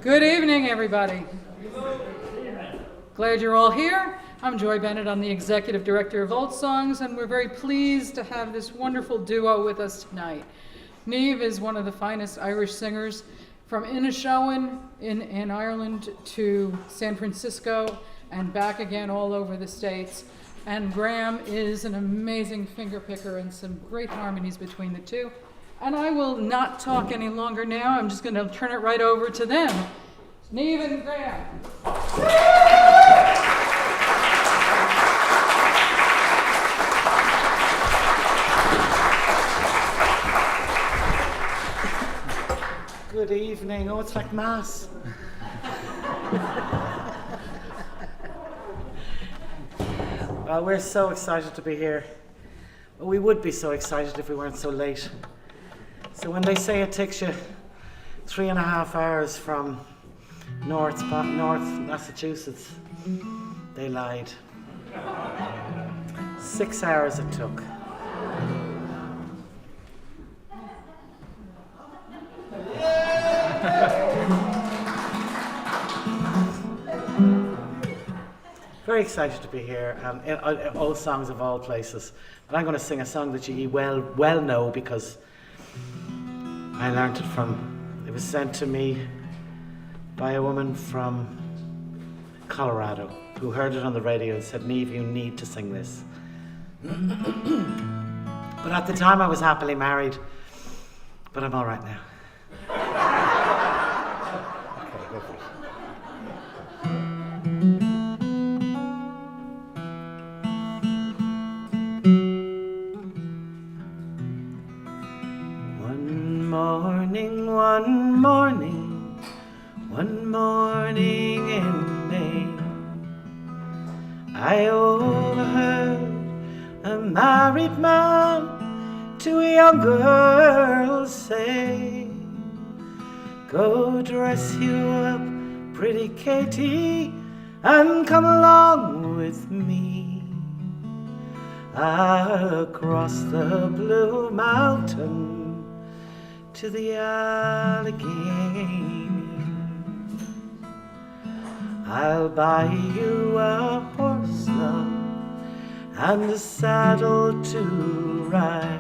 Good evening, everybody. Glad you're all here. I'm Joy Bennett. I'm the Executive Director of Old Songs, and we're very pleased to have this wonderful duo with us tonight. Niamh is one of the finest Irish singers, from Inishowen in Ireland to San Francisco and back again all over the States. And Graham is an amazing finger picker and some great harmonies between the two. And I will not talk any longer now. I'm just going to turn it right over to them. Niamh and Graham. Good evening. Oh, it's like Mass. Well, we're so excited to be here. Well, we would be so excited if we weren't so late. So when they say it takes you 3.5 hours from North Massachusetts, they lied. 6 hours it took. Very excited to be here, in Old Songs of all places. But I'm going to sing a song that you well know because I learned it was sent to me by a woman from Colorado who heard it on the radio and said, Niamh, you need to sing this. But at the time I was happily married, but I'm all right now. Okay, go for it. One morning in May, I overheard a married man to a young girl say, go dress you up, pretty Katie, and come along with me. Across the blue mountain to the Allegheny. I'll buy you a horse, love, and a saddle to ride.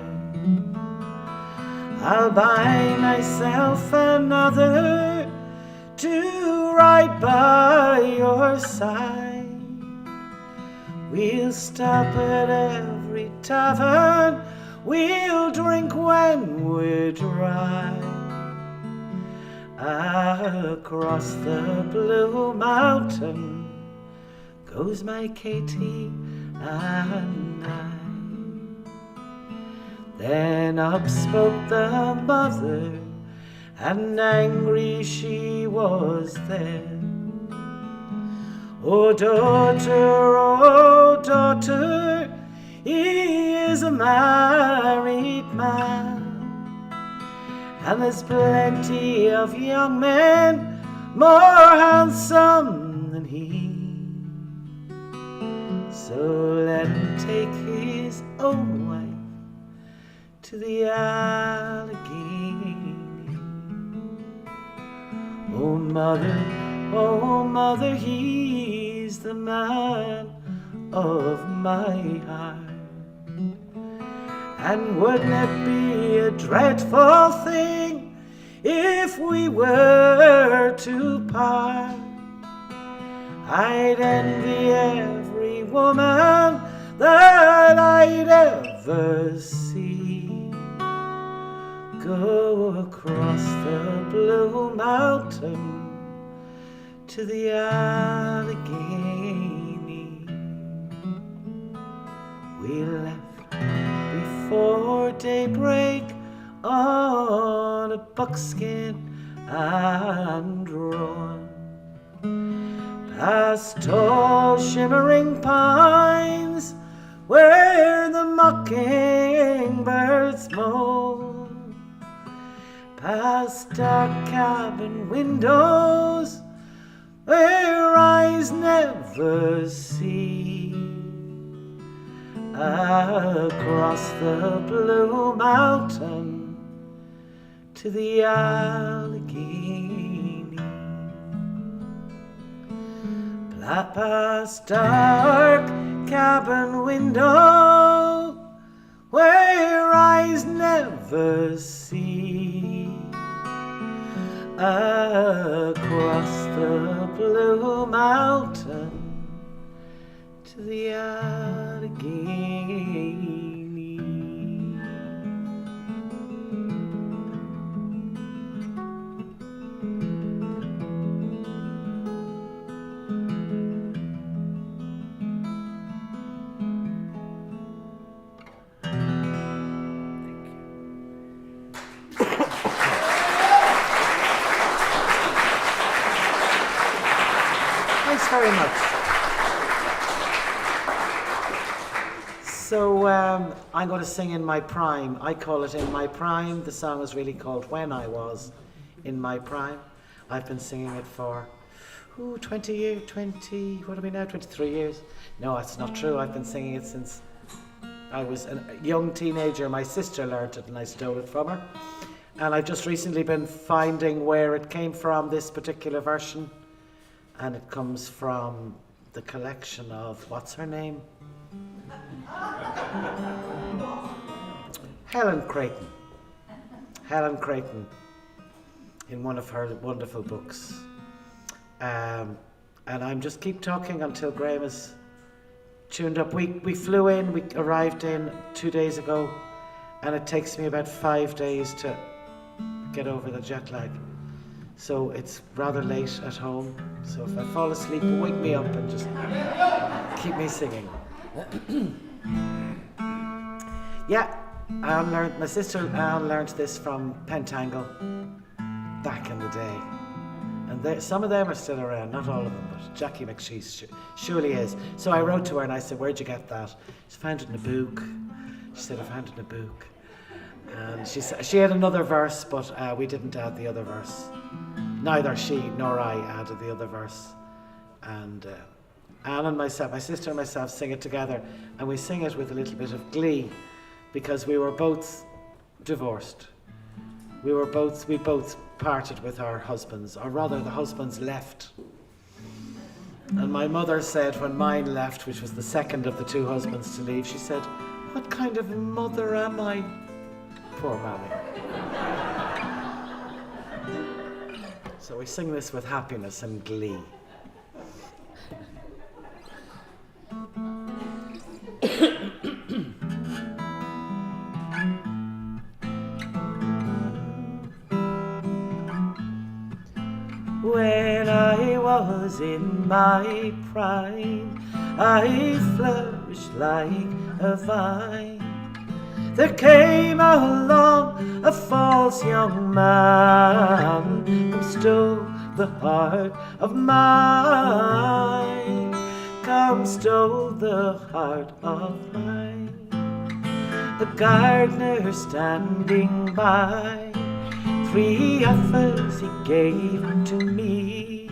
I'll buy myself another to ride by your side. We'll stop at every tavern, we'll drink when we're dry. Across the blue mountain goes my Katie and I. Then up spoke the mother, and angry she was then. Oh daughter, he is a married man, and there's plenty of young men more handsome than he. So let him take his own wife to the Allegheny. Oh mother, he's the man of my heart. And wouldn't it be a dreadful thing if we were to part? I'd envy every woman that I'd ever see go across the blue mountain to the Allegheny. We left before daybreak on a buckskin and roan, past tall shimmering pines where the mockingbirds moan, past dark cabin windows where eyes never see. Across the blue mountain to the Allegheny. past dark cabin window where eyes never see, across the blue mountain to the Allegheny. Thanks very much. So I'm going to sing In My Prime. I call it In My Prime. The song is really called When I Was in My Prime. I've been singing it for 20 years, 23 years. No, that's not true. I've been singing it since I was a young teenager. My sister learnt it and I stole it from her. And I've just recently been finding where it came from, this particular version. And it comes from the collection of, what's her name? Helen Creighton. Helen Creighton, in one of her wonderful books. And I'm just keep talking until Graham is tuned up. We flew in, we arrived in 2 days ago, and it takes me about 5 days to get over the jet lag. So it's rather late at home. So if I fall asleep, wake me up and just keep me singing. Yeah, my sister Anne learned this from Pentangle back in the day. And some of them are still around, not all of them, but Jackie McShee surely is. So I wrote to her and I said, where'd you get that? She found it in a book. She said, I found it in a book. And she had another verse, but we didn't add the other verse. Neither she nor I added the other verse. And Anne and myself, my sister and myself, sing it together. And we sing it with a little bit of glee because we were both divorced. We both parted with our husbands, or rather the husbands left. And my mother said when mine left, which was the second of the two husbands to leave, she said, what kind of mother am I? Poor mammy. So we sing this with happiness and glee. When I was in my prime, I flourished like a vine. There came along a false young man who stole the heart of mine. Come, stole the heart of mine. The gardener standing by, 3 offers he gave to me: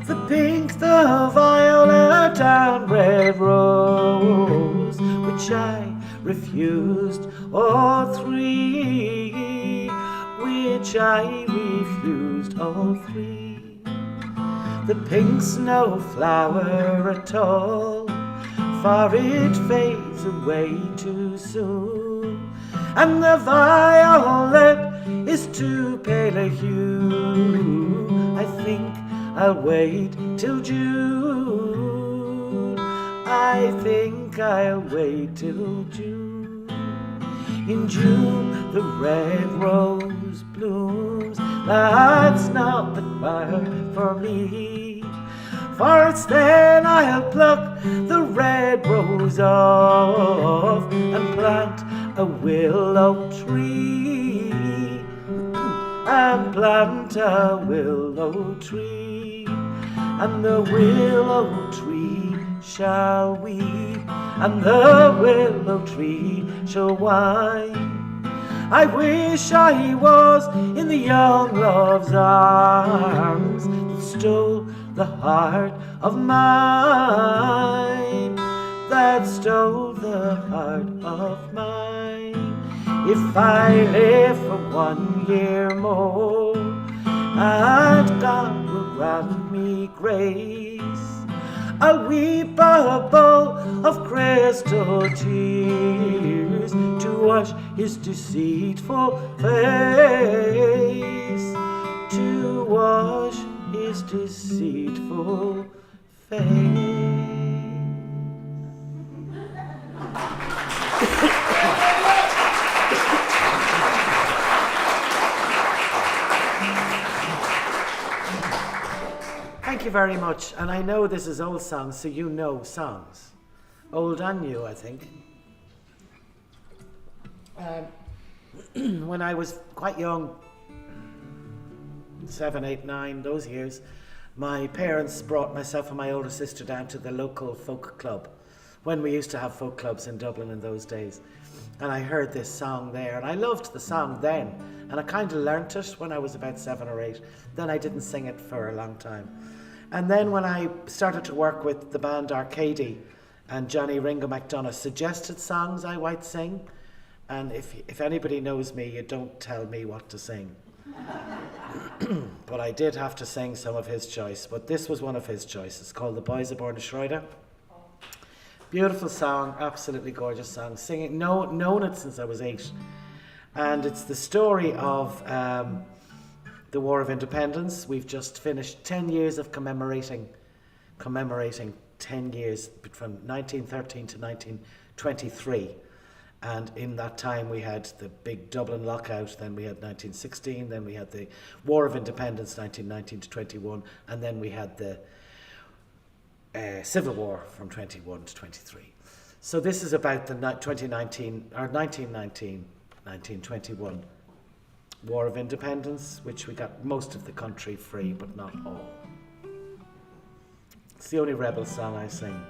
the pink, the violet, and red rose, which I refused, all 3, which I refused, all 3. The pink's no flower at all, for it fades away too soon, and the violet is too pale a hue. I think I'll wait till June. I think I'll wait till June. In June the red rose blooms. That's not the time for me, for it's then I'll pluck the red rose off and plant a willow tree, and plant a willow tree, and the willow tree shall weep, and the willow tree shall whine. I wish I was in the young love's arms that stole the heart of mine, that stole the heart of mine. If I live for 1 year more, and God will grant me grace, I'll weep a bowl of crystal tears to wash his deceitful face, to wash his deceitful face. Thank you very much. And I know this is old songs, so you know songs. Old and new, I think. When I was quite young, 7, 8, 9, those years, my parents brought myself and my older sister down to the local folk club, when we used to have folk clubs in Dublin in those days. And I heard this song there, and I loved the song then, and I kind of learnt it when I was about 7 or 8. Then I didn't sing it for a long time. And then when I started to work with the band Arcady, and Johnny Ringo McDonough suggested songs I might sing, and if anybody knows me, you don't tell me what to sing. But I did have to sing some of his choice, but this was one of his choices, called The Boys Aboard the Schroeder. Beautiful song, absolutely gorgeous song, singing, known it since I was 8. And it's the story of the War of Independence. We've just finished 10 years of commemorating 10 years from 1913 to 1923. And in that time we had the big Dublin lockout, then we had 1916, then we had the War of Independence 1919 to 21, and then we had the Civil War from 21 to 23. So this is about the 1921 War of Independence, which we got most of the country free, but not all. It's the only rebel song I sing.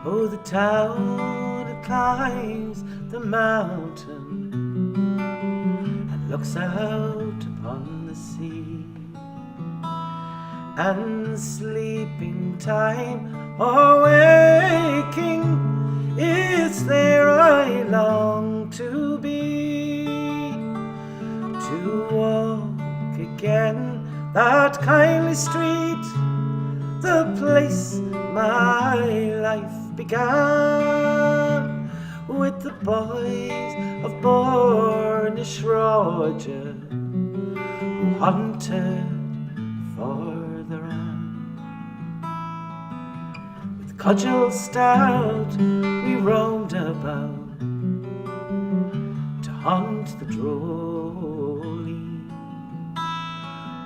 Oh, the town that climbs the mountain and looks out upon the sea, and sleeping time or waking, it's there I long to be, to walk again that kindly street, the place my life began, with the boys of Bornish Roger who hunted for the ram. With cudgel stout we roamed about to hunt the drolly.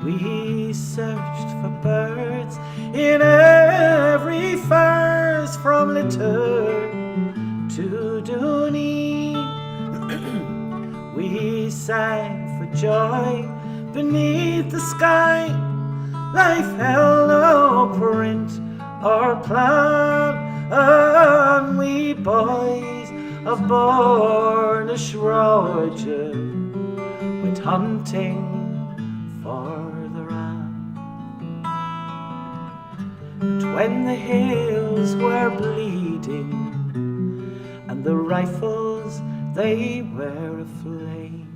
We searched for birds in every furze from Litter to Dunne. We sang for joy beneath the sky. Life held no print or plan, and we boys of Bornish Roger went hunting for the ram. And when the hills were bleeding and the rifles they were aflame,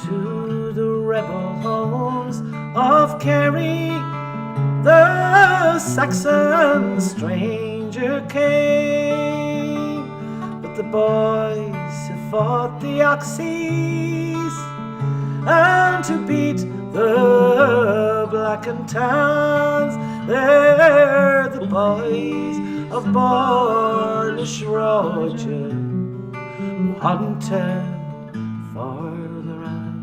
to the rebel homes of Kerry the Saxon stranger came. But the boys who fought the Axis and to beat the blackened towns, they're the boys of Bornish Roger who hunted for the ram.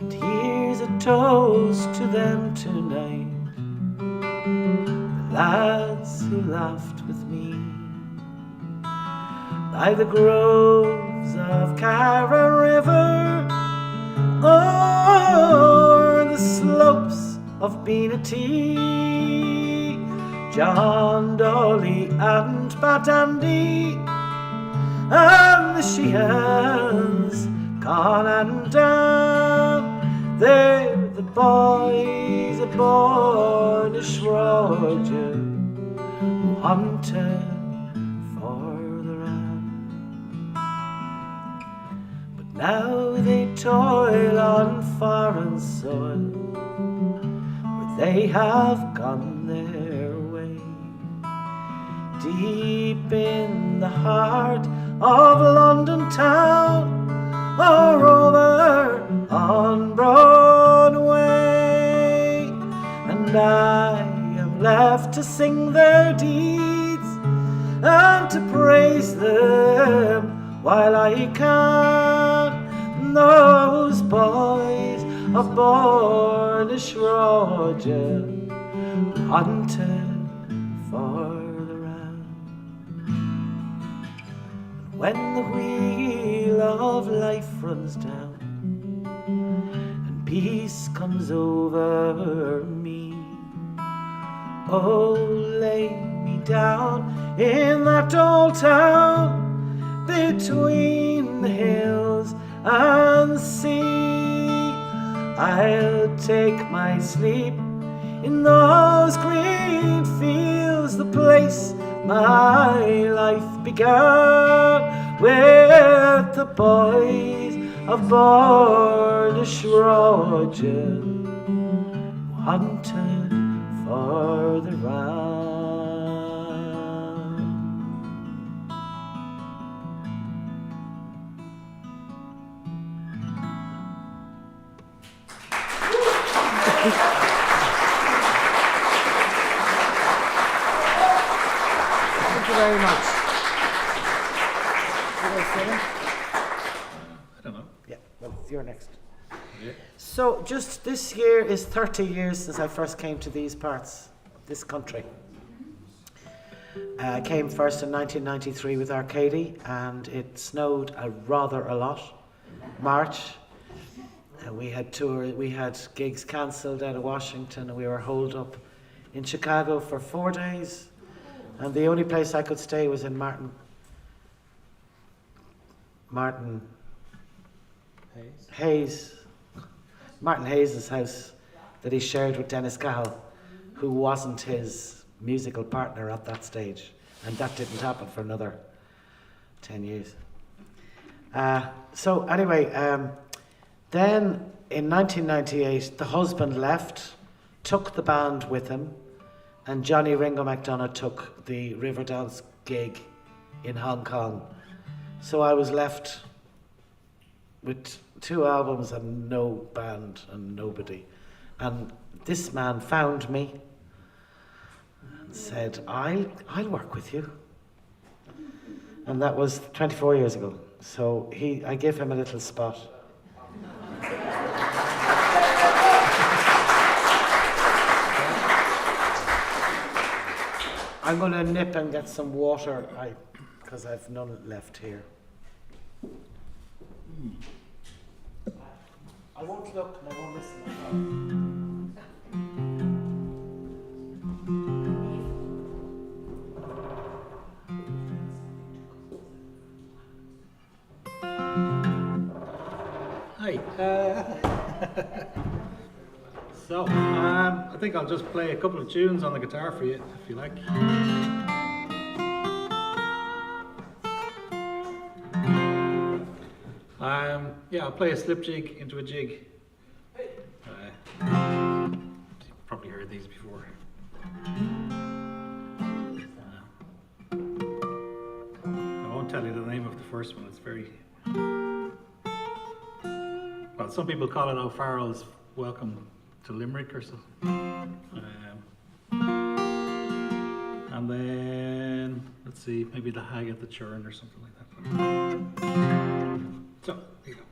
And here's a toast to them tonight, the lads who laughed with me by the groves of Cara River, or the slopes of Beanatee, John Dolly and Pat Andy, and the Sheehans gone and down. They're the boys of born Shroja who hunted for the ram. But now they toil on foreign soil, where they have gone their way, deep in the heart of London town, or over on Broadway. And I am left to sing their deeds and to praise them while I can. Those boys of Bornish Roger hunted for the ram. When the wheel of life runs down and peace comes over me, oh, lay me down in that old town between the hills and sea. I'll take my sleep in those green fields, the place my life began, with the boys of Bornish Roger hunted for the ram. Thank you very much. Did I say it? I don't know. Yeah, well, you're next. Yeah. So, just this year is 30 years since I first came to these parts, this country. I came first in 1993 with Arcady, and it snowed rather a lot. March, and we had gigs cancelled out of Washington, and we were holed up in Chicago for 4 days. And the only place I could stay was in Martin Hayes' house that he shared with Dennis Cahill, who wasn't his musical partner at that stage, and that didn't happen for another 10 years. So anyway, then in 1998 the husband left, took the band with him, and Johnny Ringo McDonough took the Riverdance gig in Hong Kong. So I was left with 2 albums and no band and nobody. And this man found me and said, I'll work with you. And that was 24 years ago. So I gave him a little spot. I'm going to nip and get some water, because I've none left here. I won't look and I won't listen. Hi. So, I think I'll just play a couple of tunes on the guitar for you, if you like. Yeah, I'll play a slip jig into a jig. You've probably heard these before. I won't tell you the name of the first one, it's very... Well, some people call it O'Farrell's Welcome to Limerick or something. And then, let's see, maybe The Hag at the Churn or something like that. So, here you go.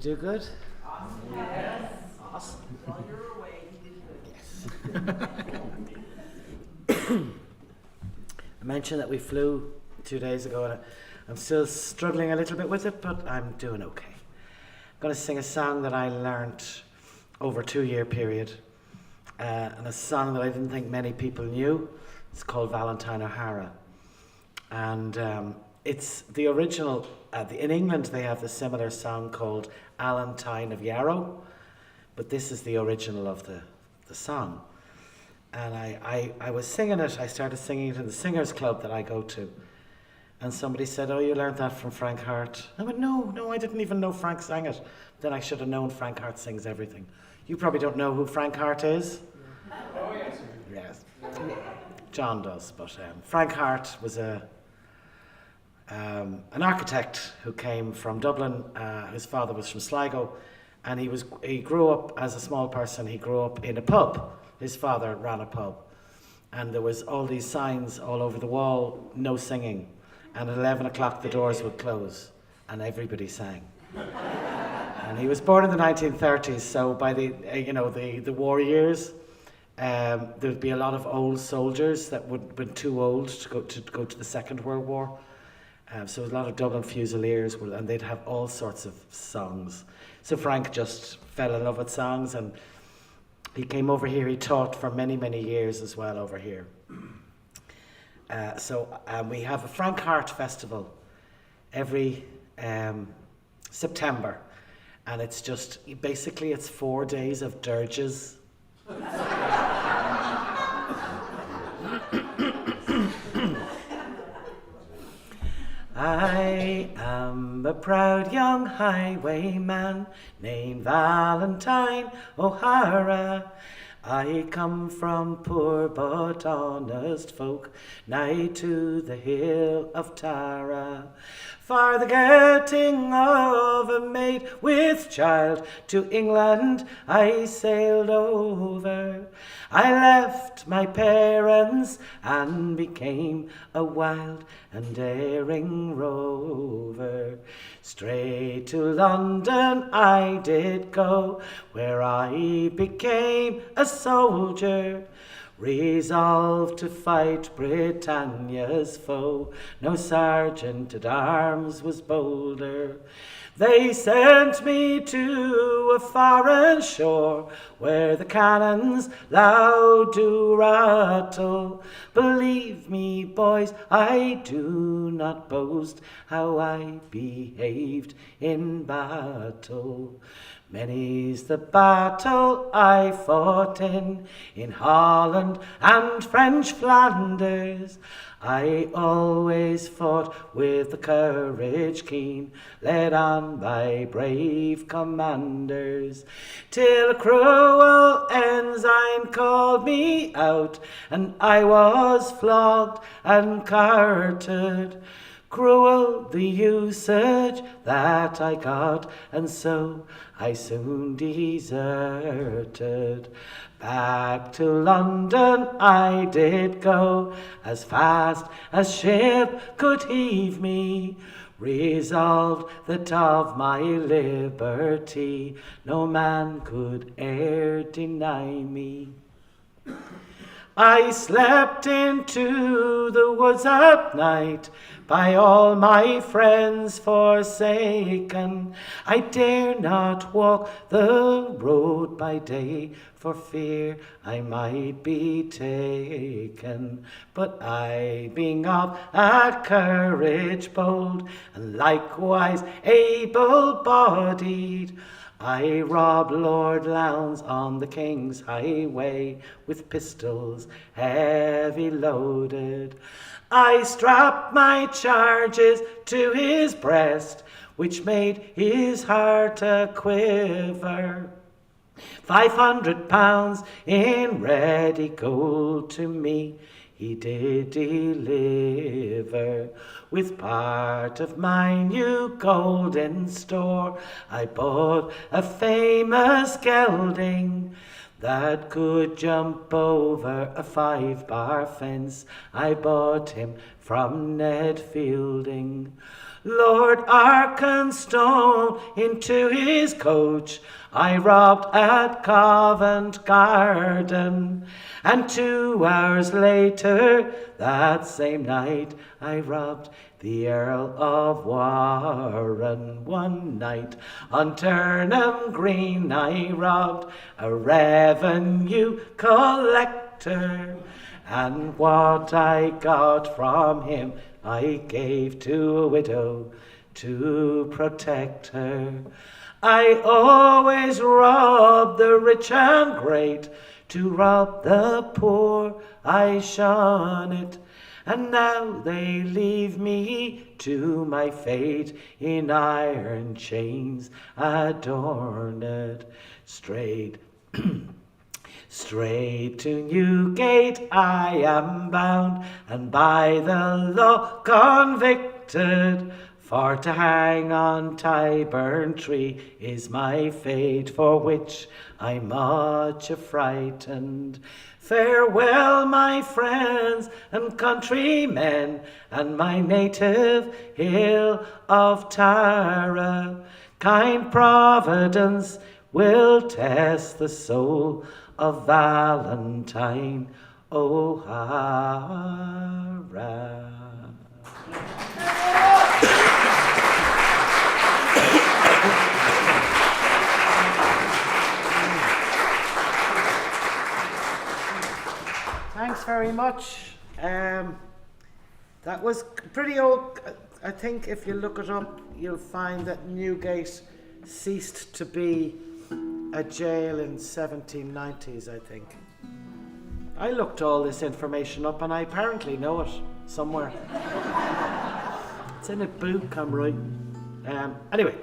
do good? Awesome. Yes. Awesome. While you're away, yes. I mentioned that we flew 2 days ago, and I'm still struggling a little bit with it, but I'm doing okay. I'm going to sing a song that I learned over a 2-year period, and a song that I didn't think many people knew. It's called Valentine O'Hara, and it's the original. In England, they have a similar song called Alantine of Yarrow, but this is the original of the song. And I was singing it. I started singing it in the singers club that I go to, and somebody said, "Oh, you learned that from Frank Hart." I went, "No, I didn't even know Frank sang it." Then I should have known Frank Hart sings everything. You probably don't know who Frank Hart is. Oh yes. Yes, John does. But Frank Hart was an architect who came from Dublin. His father was from Sligo, and he grew up as a small person. He grew up in a pub. His father ran a pub, and there was all these signs all over the wall: no singing. And at 11 o'clock the doors would close, and everybody sang. And he was born in the 1930s, so by the war years, there'd be a lot of old soldiers that would have been too old to go to the Second World War. So a lot of Dublin Fusiliers, and they'd have all sorts of songs. So Frank just fell in love with songs, and he came over here. He taught for many, many years as well over here. So we have a Frank Hart Festival every September, and it's just basically it's 4 days of dirges. I am a proud young highwayman named Valentine O'Hara. I come from poor but honest folk, nigh to the hill of Tara. For the getting of a maid with child to England I sailed over. I left my parents and became a wild and daring rover. Straight to London I did go, where I became a soldier, resolved to fight Britannia's foe. No sergeant at arms was bolder. They sent me to a foreign shore, where the cannons loud do rattle. Believe me, boys, I do not boast how I behaved in battle. Many's the battle I fought in Holland and French Flanders. I always fought with the courage keen, led on by brave commanders, till a cruel ensign called me out, and I was flogged and quartered. Cruel the usage that I got, and so I soon deserted. Back to London I did go, as fast as ship could heave me, resolved that of my liberty no man could e'er deny me. I slept into the woods at night, by all my friends forsaken. I dare not walk the road by day, for fear I might be taken. But I, being of a courage bold, and likewise able-bodied, I robbed Lord Lowndes on the King's highway with pistols heavy loaded. I strapped my charges to his breast, which made his heart a quiver. £500 in ready gold to me he did deliver. With part of my new golden store I bought a famous gelding that could jump over a 5-bar fence. I bought him from Ned Fielding. Lord Arkenstone into his coach I robbed at Covent Garden, and 2 hours later that same night I robbed the Earl of Warren. One night on Turnham Green I robbed a revenue collector, and what I got from him I gave to a widow to protect her. I always rob the rich and great, to rob the poor I shun it. And now they leave me to my fate, in iron chains adorned. Straight Straight to Newgate I am bound, and by the law convicted. For to hang on Tyburn tree is my fate, for which I'm much affrighted. Farewell, my friends and countrymen, and my native hill of Tara. Kind Providence will test the soul of Valentine O'Hara. Thanks very much. That was pretty old. I think if you look it up, you'll find that Newgate ceased to be a jail in 1790s, I think. I looked all this information up and I apparently know it somewhere. It's in a book I'm writing. Anyway,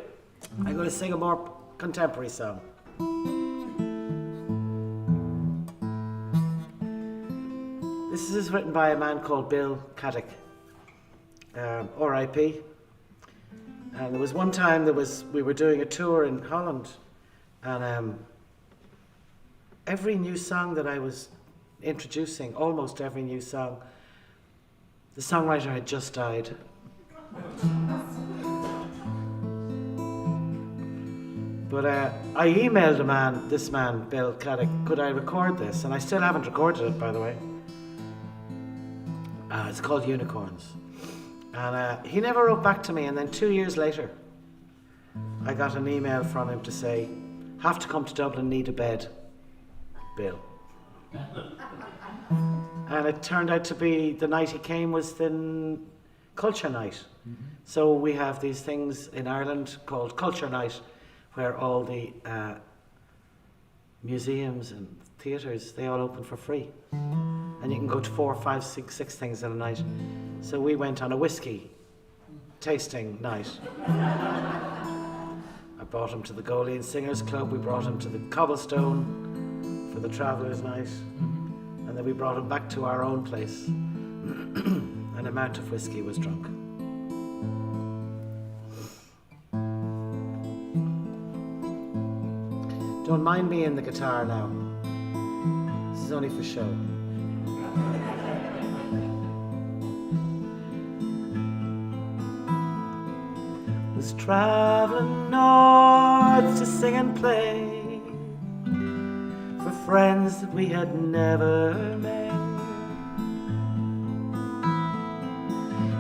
I'm going to sing a more contemporary song. This is written by a man called Bill Caddick, R.I.P. And there was one time we were doing a tour in Holland, and every new song that I was introducing, almost every new song, the songwriter had just died. But I emailed this man, Bill Caddick, could I record this? And I still haven't recorded it, by the way. It's called Unicorns. And he never wrote back to me, and then 2 years later, I got an email from him to say, have to come to Dublin, need a bed, Bill. And it turned out to be the night he came was the Culture Night. Mm-hmm. So we have these things in Ireland called Culture Night, where all the museums and theatres, they all open for free. And you can go to 4, 5, 6 things in a night. So we went on a whiskey tasting night. I brought him to the Golian Singers Club, we brought him to the Cobblestone for the Travellers' Night, and then we brought him back to our own place. An amount of whiskey was drunk. Don't mind me in the guitar now. This is only for show. Was traveling north to sing and play for friends that we had never met.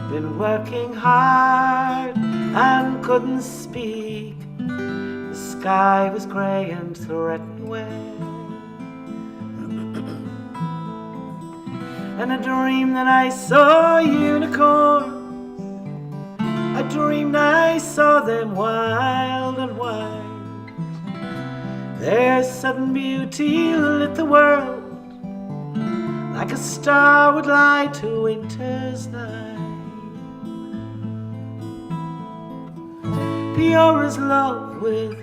Been working hard and couldn't speak. The sky was grey and threatened wet. And I dreamed that I saw unicorns. I dreamed I saw them wild and wide. Their sudden beauty lit the world like a star would light a winter's night. Pure as love with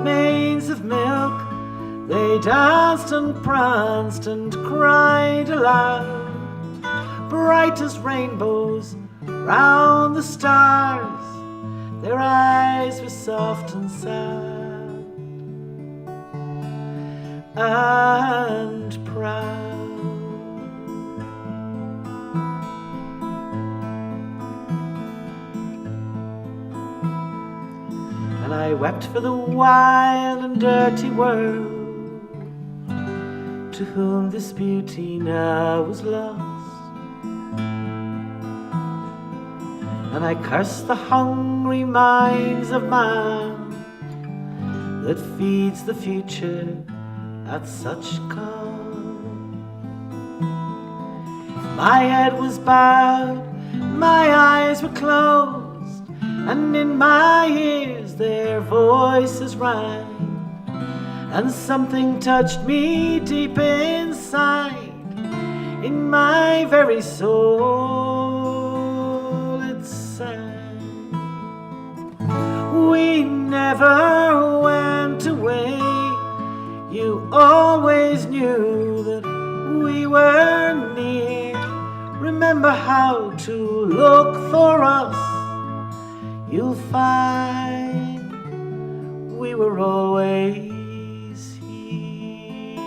mains of milk, they danced and pranced and cried aloud. Bright as rainbows round the stars, their eyes were soft and sad and proud. I wept for the wild and dirty world, to whom this beauty now was lost. And I cursed the hungry minds of man that feeds the future at such cost. My head was bowed, my eyes were closed, and in my ears their voices rang. And something touched me deep inside, in my very soul it sang. We never went away, you always knew that we were near. Remember how to look for us, you'll find we were always here.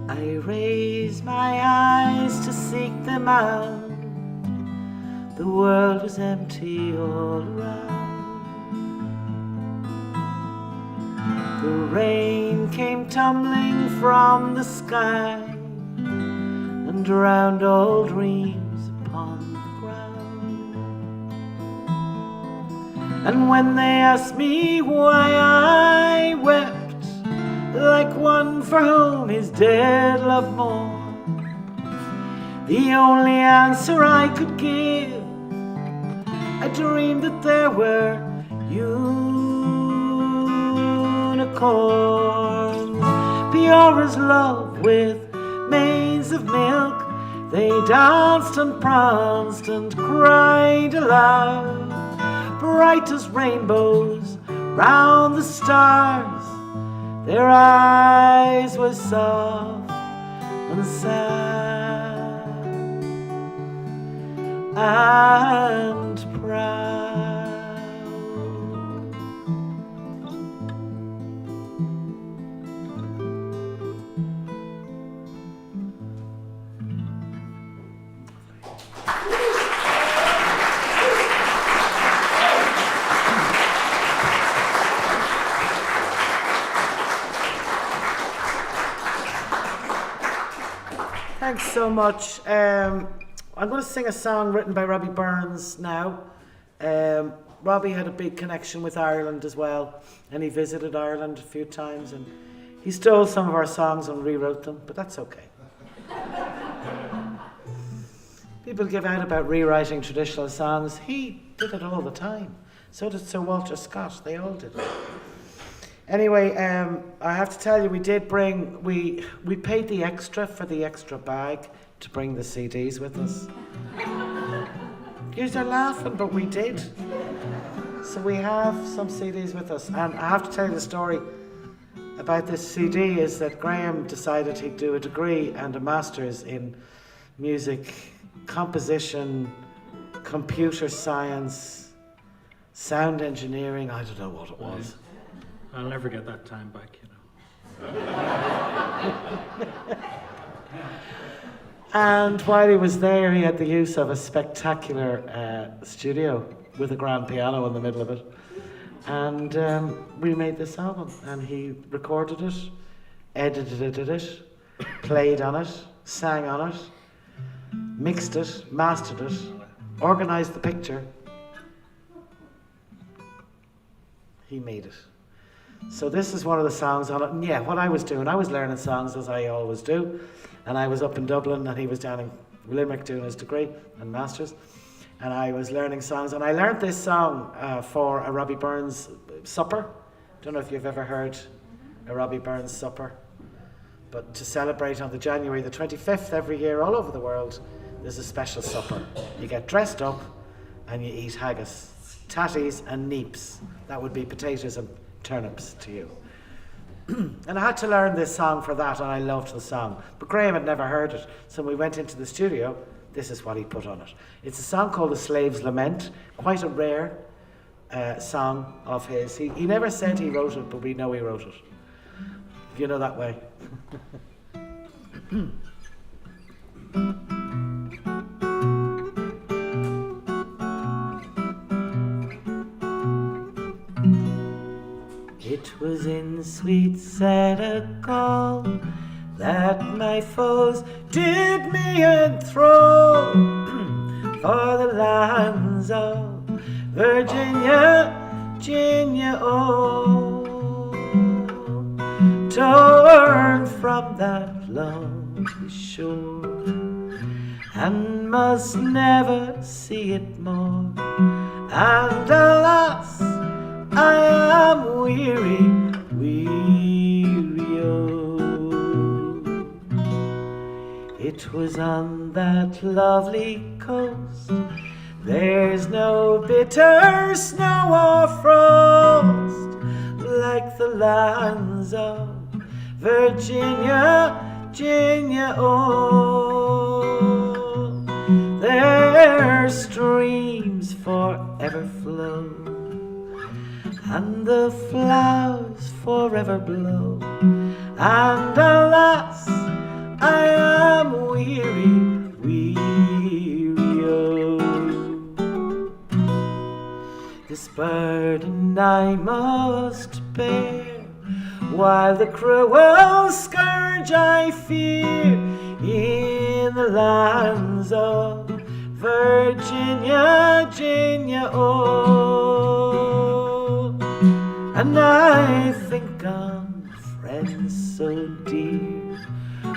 I raised my eyes to seek them out. The world was empty all around. The rain came tumbling from the sky and drowned all dreams upon the ground. And when they asked me why I wept, like one for whom his dead loved more, the only answer I could give, I dreamed that there were unicorns, pure as love with manes of milk. They danced and pranced and cried aloud, bright as rainbows round the stars. Their eyes were soft and sad and proud. Thanks so much. I'm going to sing a song written by Robbie Burns now. Robbie had a big connection with Ireland as well, and he visited Ireland a few times, and he stole some of our songs and rewrote them, but that's okay. People give out about rewriting traditional songs. He did it all the time. So did Sir Walter Scott. They all did it. Anyway, I have to tell you, we paid the extra for the extra bag to bring the CDs with us. You're laughing, but we did. So we have some CDs with us, and I have to tell you the story about this CD is that Graham decided he'd do a degree and a master's in music, composition, computer science, sound engineering, I don't know what it was. I'll never get that time back, you know. And while he was there, he had the use of a spectacular studio with a grand piano in the middle of it. And we made this album, and he recorded it, edited it, played on it, sang on it, mixed it, mastered it, organised the picture. He made it. So this is one of the songs on it. And yeah, what I was doing, I was learning songs as I always do. And I was up in Dublin and he was down in Limerick doing his degree and masters. and I was learning songs, and I learned this song for a Robbie Burns supper. Don't know if you've ever heard a Robbie Burns supper, but to celebrate on the January the 25th every year all over the world, there's a special supper. You get dressed up and you eat haggis, tatties and neeps. That would be potatoes and turnips to you. And I had to learn this song for that, and I loved the song. But Graham had never heard it, so when we went into the studio, this is what he put on it. It's a song called The Slave's Lament, quite a rare song of his. He never said he wrote it, but we know he wrote it. You know that way. It was in sweet Senegal that my foes did me enthrall for the lands of Virginia, Virginia, oh. Torn from that lonely shore, and must never see it more. And alas, I am weary, weary, oh. It was on that lovely coast, there's no bitter snow or frost like the lands of Virginia, Virginia, oh. Their streams forever flow, and the flowers forever blow. And alas, I am weary, weary, oh. This burden I must bear, while the cruel scourge I fear in the lands of Virginia, Virginia, oh. And I think on friends so dear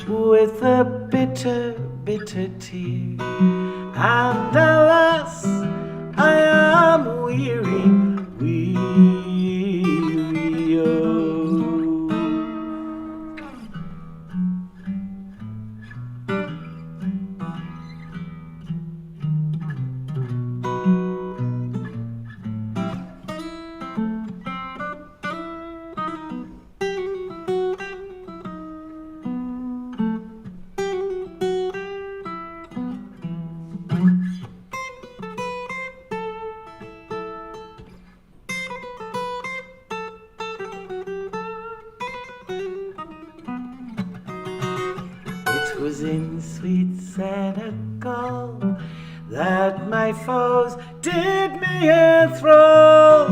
with a bitter, bitter tear. And alas, I am weary, weary, oh. It was in sweet Senegal that my foes did me enthrall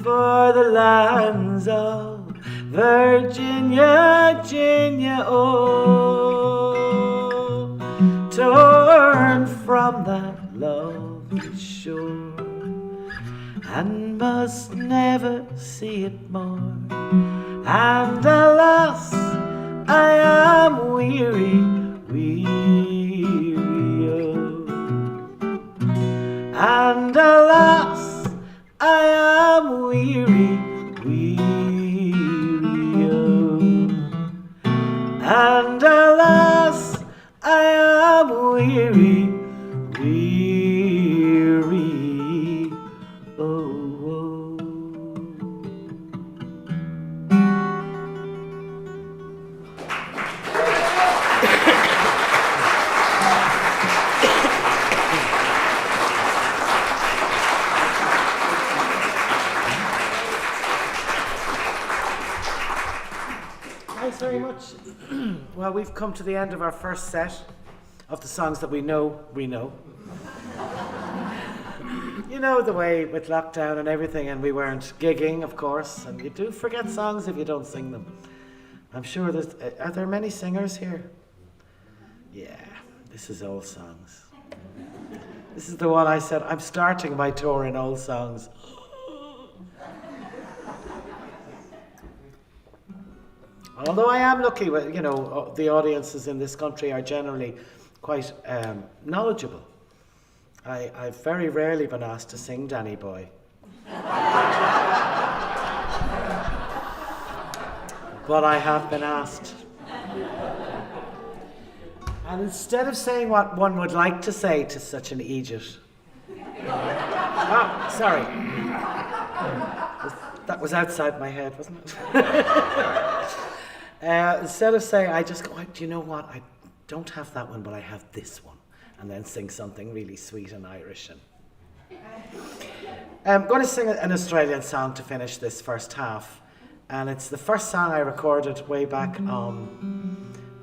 for the lands of Virginia, Virginia, oh. Torn from that lovely shore, and must never see it more. And alas, I am weary, weary, oh. And alas, I am weary, weary, oh. And alas, I am weary, weary, oh, oh. Thanks very much. Well, we've come to the end of our first set of the songs that we know we know. You know the way with lockdown and everything, and we weren't gigging, of course, and you do forget songs if you don't sing them. I'm sure there's... Are there many singers here? Yeah, this is old songs. This is the one I said, I'm starting my tour in old songs. Although I am lucky, you know, the audiences in this country are generally quite knowledgeable I've very rarely been asked to sing Danny Boy. But I have been asked. And instead of saying what one would like to say to such an Egypt. Oh, sorry. That was outside my head, wasn't it? Instead of saying, I just go, do you know what? I don't have that one, but I have this one. And then sing something really sweet and Irish. I'm going to sing an Australian song to finish this first half. And it's the first song I recorded way back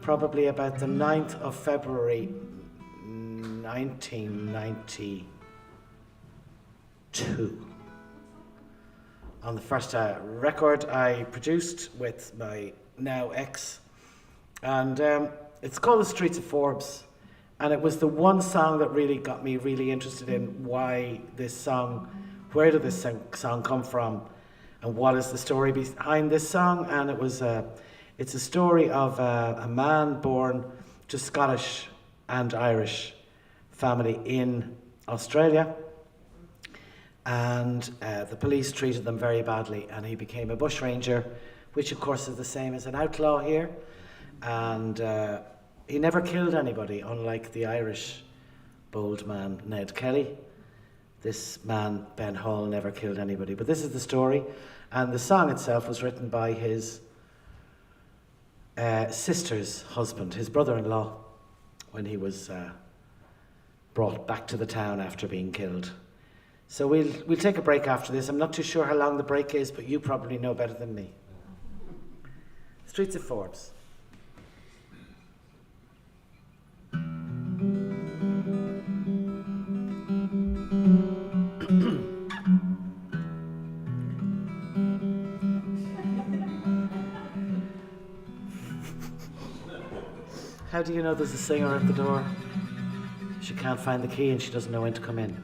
probably about the 9th of February 1992. On the first record I produced with my now ex. And it's called The Streets of Forbes. And it was the one song that really got me really interested in why this song, where did this song come from, and what is the story behind this song. And it's a story of a man born to Scottish and Irish family in Australia. And the police treated them very badly, and he became a bushranger, which of course is the same as an outlaw here. And he never killed anybody, unlike the Irish bold man Ned Kelly. This man, Ben Hall, never killed anybody. But this is the story, and the song itself was written by his sister's husband, his brother-in-law, when he was brought back to the town after being killed. So we'll take a break after this. I'm not too sure how long the break is, but you probably know better than me. Streets of Forbes. How do you know there's a singer at the door? She can't find the key and she doesn't know when to come in.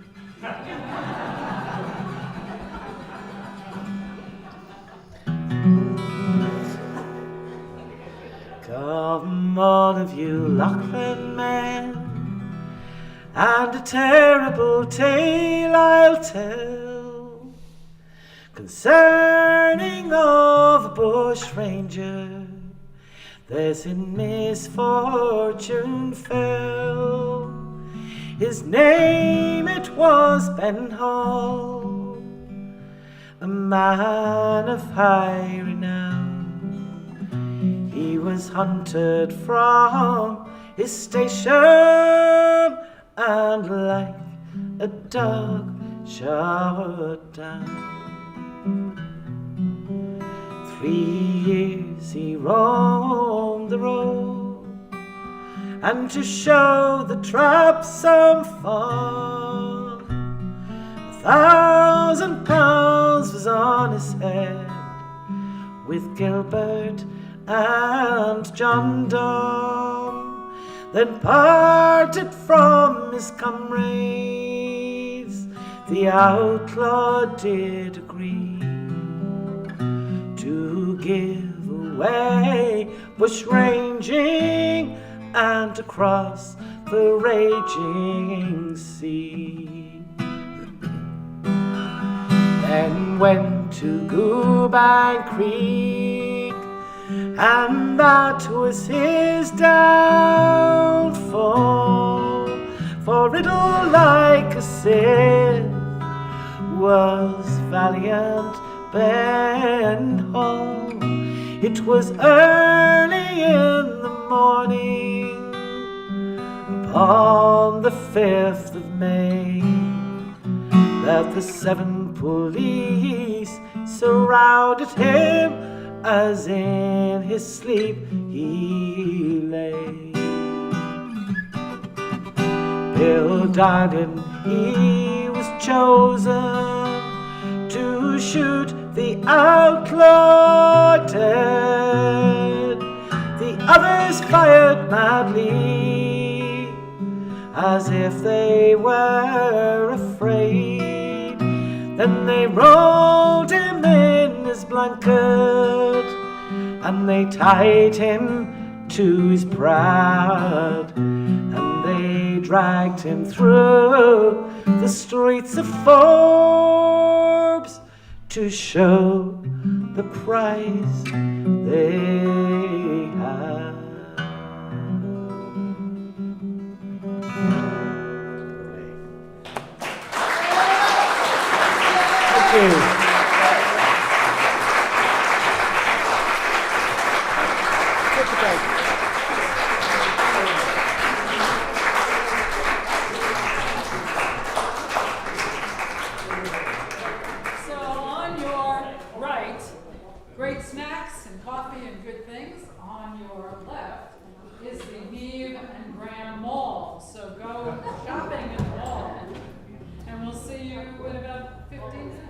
Come, all of you Lochlan men, and a terrible tale I'll tell concerning of a bushranger. There's in misfortune fell. His name it was Ben Hall, a man of high renown. He was hunted from his station, and like a dog shot down. 3 years he roamed the road, and to show the trap some fun, £1,000 was on his head, with Gilbert and John Donne. Then parted from his comrades, the outlaw did agree to give away bushranging and to cross the raging sea. Then went to Goobank Creek, and that was his downfall. For riddle like a Sith was valiant Ben Hall. It was early in the morning upon the 5th of May that the 7 police surrounded him as in his sleep he lay. Bill Duggan, he was chosen to shoot the outlaw dead. The others fired madly, as if they were afraid. Then they rolled him in his blanket, and they tied him to his prad, and they dragged him through the streets of Forbes to show the prize they had. Thank you. Take a break. So on your right, great snacks and coffee and good things. On your left is the Niamh and Graham Mall. So go shopping at the mall. And we'll see you in about 15 minutes.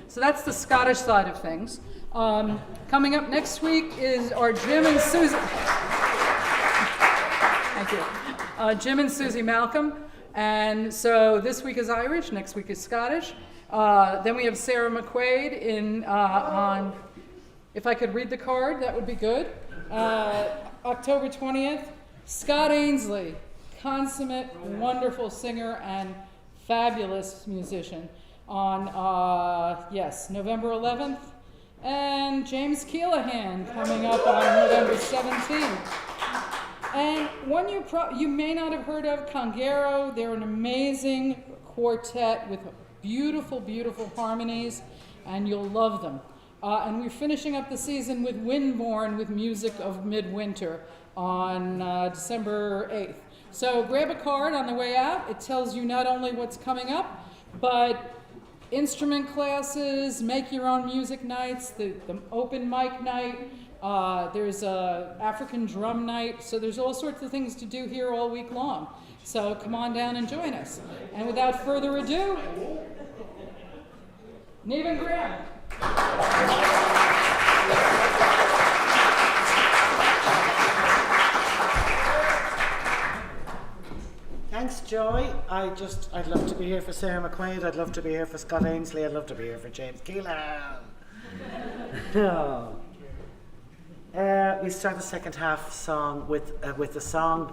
So that's the Scottish side of things. Coming up next week is our Jim and Susie. Thank you. Jim and Susie Malcolm. And so this week is Irish, next week is Scottish. Then we have Sarah McQuaid on, if I could read the card, that would be good. October 20th, Scott Ainsley, consummate, wonderful singer and fabulous musician on, November 11th. And James Keelahan coming up on November 17th. And one you may not have heard of, Congero. They're an amazing quartet with beautiful, beautiful harmonies, and you'll love them. And we're finishing up the season with Windborne with Music of Midwinter on December 8th. So grab a card on the way out. It tells you not only what's coming up, but instrument classes, make your own music nights, the open mic night, there's a African drum night, so there's all sorts of things to do here all week long. So come on down and join us. And without further ado, Niamh and Graham. Thanks, Joy. I'd love to be here for Sarah McQuaid. I'd love to be here for Scott Ainsley. I'd love to be here for James Keelan. We start the second half song with a song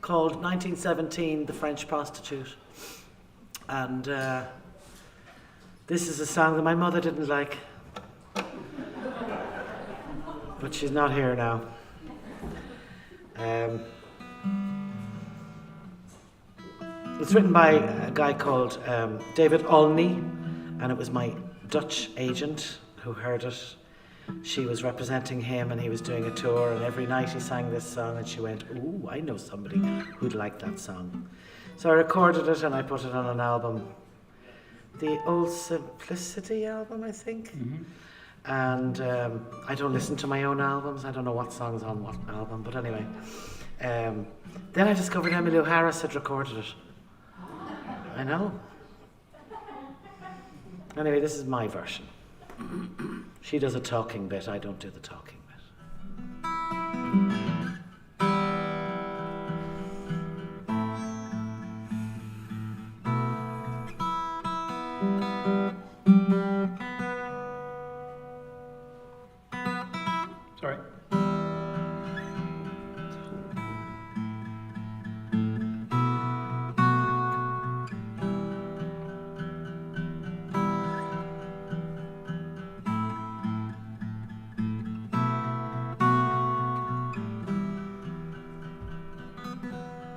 called 1917, The French Prostitute. And this is a song that my mother didn't like. But she's not here now. It's written by a guy called David Olney, and it was my Dutch agent who heard it. She was representing him and he was doing a tour, and every night he sang this song and she went, "Ooh, I know somebody who'd like that song." So I recorded it and I put it on an album, the Old Simplicity album, I think. Mm-hmm. And I don't listen to my own albums. I don't know what song's on what album, but anyway. Then I discovered Emmylou Harris had recorded it. I know. Anyway, this is my version. She does a talking bit, I don't do the talking bit. Sorry.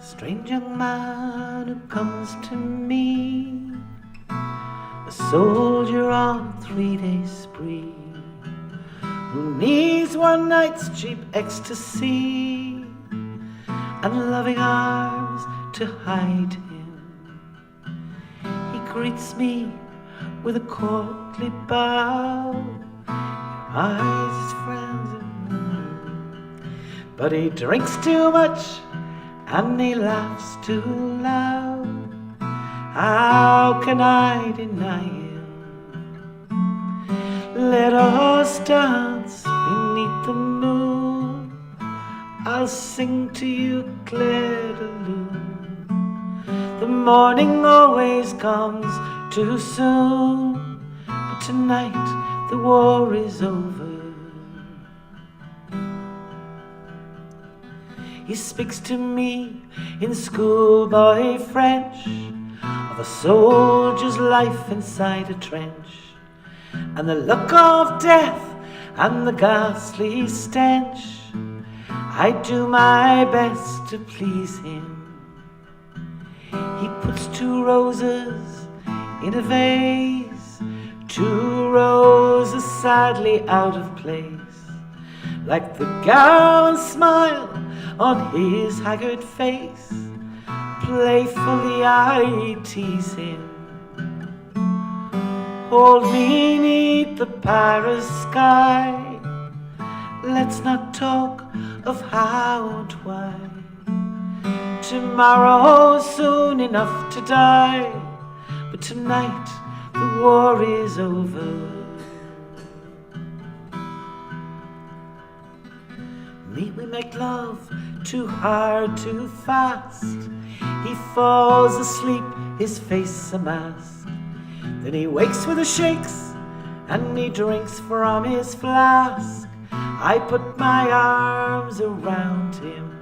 Strange young man who comes to me, a soldier on a 3-day spree, who needs one night's cheap ecstasy and loving arms to hide him. He greets me with a courtly bow, your eyes his friends, but he drinks too much and he laughs too loud. How can I deny him? Let us dance beneath the moon. I'll sing to you Claire de Lune. The morning always comes too soon, but tonight the war is over. He speaks to me in schoolboy French of a soldier's life inside a trench, and the look of death and the ghastly stench. I do my best to please him. He puts 2 roses in a vase, 2 roses sadly out of place, like the gallant smile on his haggard face. Playfully I tease him. Hold me 'neath the Paris sky. Let's not talk of how and why. Tomorrow's soon enough to die, but tonight the war is over. Meet we make love, too hard, too fast. He falls asleep, his face a mask. Then he wakes with the shakes, and he drinks from his flask. I put my arms around him.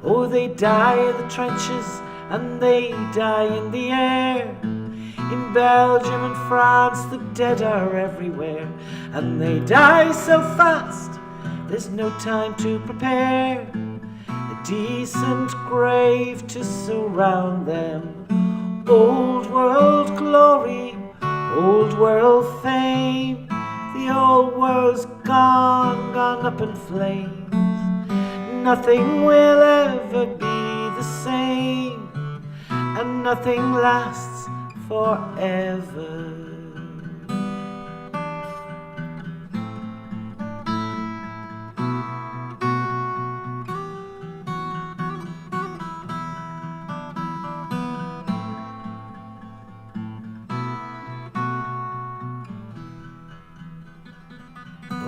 Oh, they die in the trenches, and they die in the air. In Belgium and France, the dead are everywhere. And they die so fast, there's no time to prepare a decent grave to surround them. Old world glory, old world fame, the old world's gone, gone up in flames. Nothing will ever be the same, and nothing lasts forever.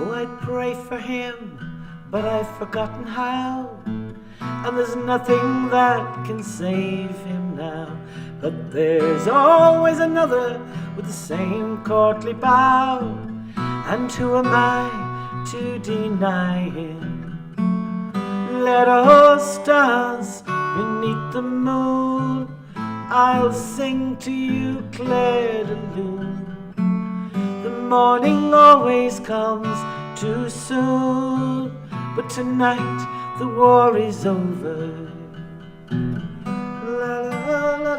Oh, I'd pray for him, but I've forgotten how. And there's nothing that can save him now. But there's always another with the same courtly bow. And who am I to deny him? Let us dance beneath the moon. I'll sing to you, Claire de Lune. The morning always comes too soon, but tonight the war is over. La la la la,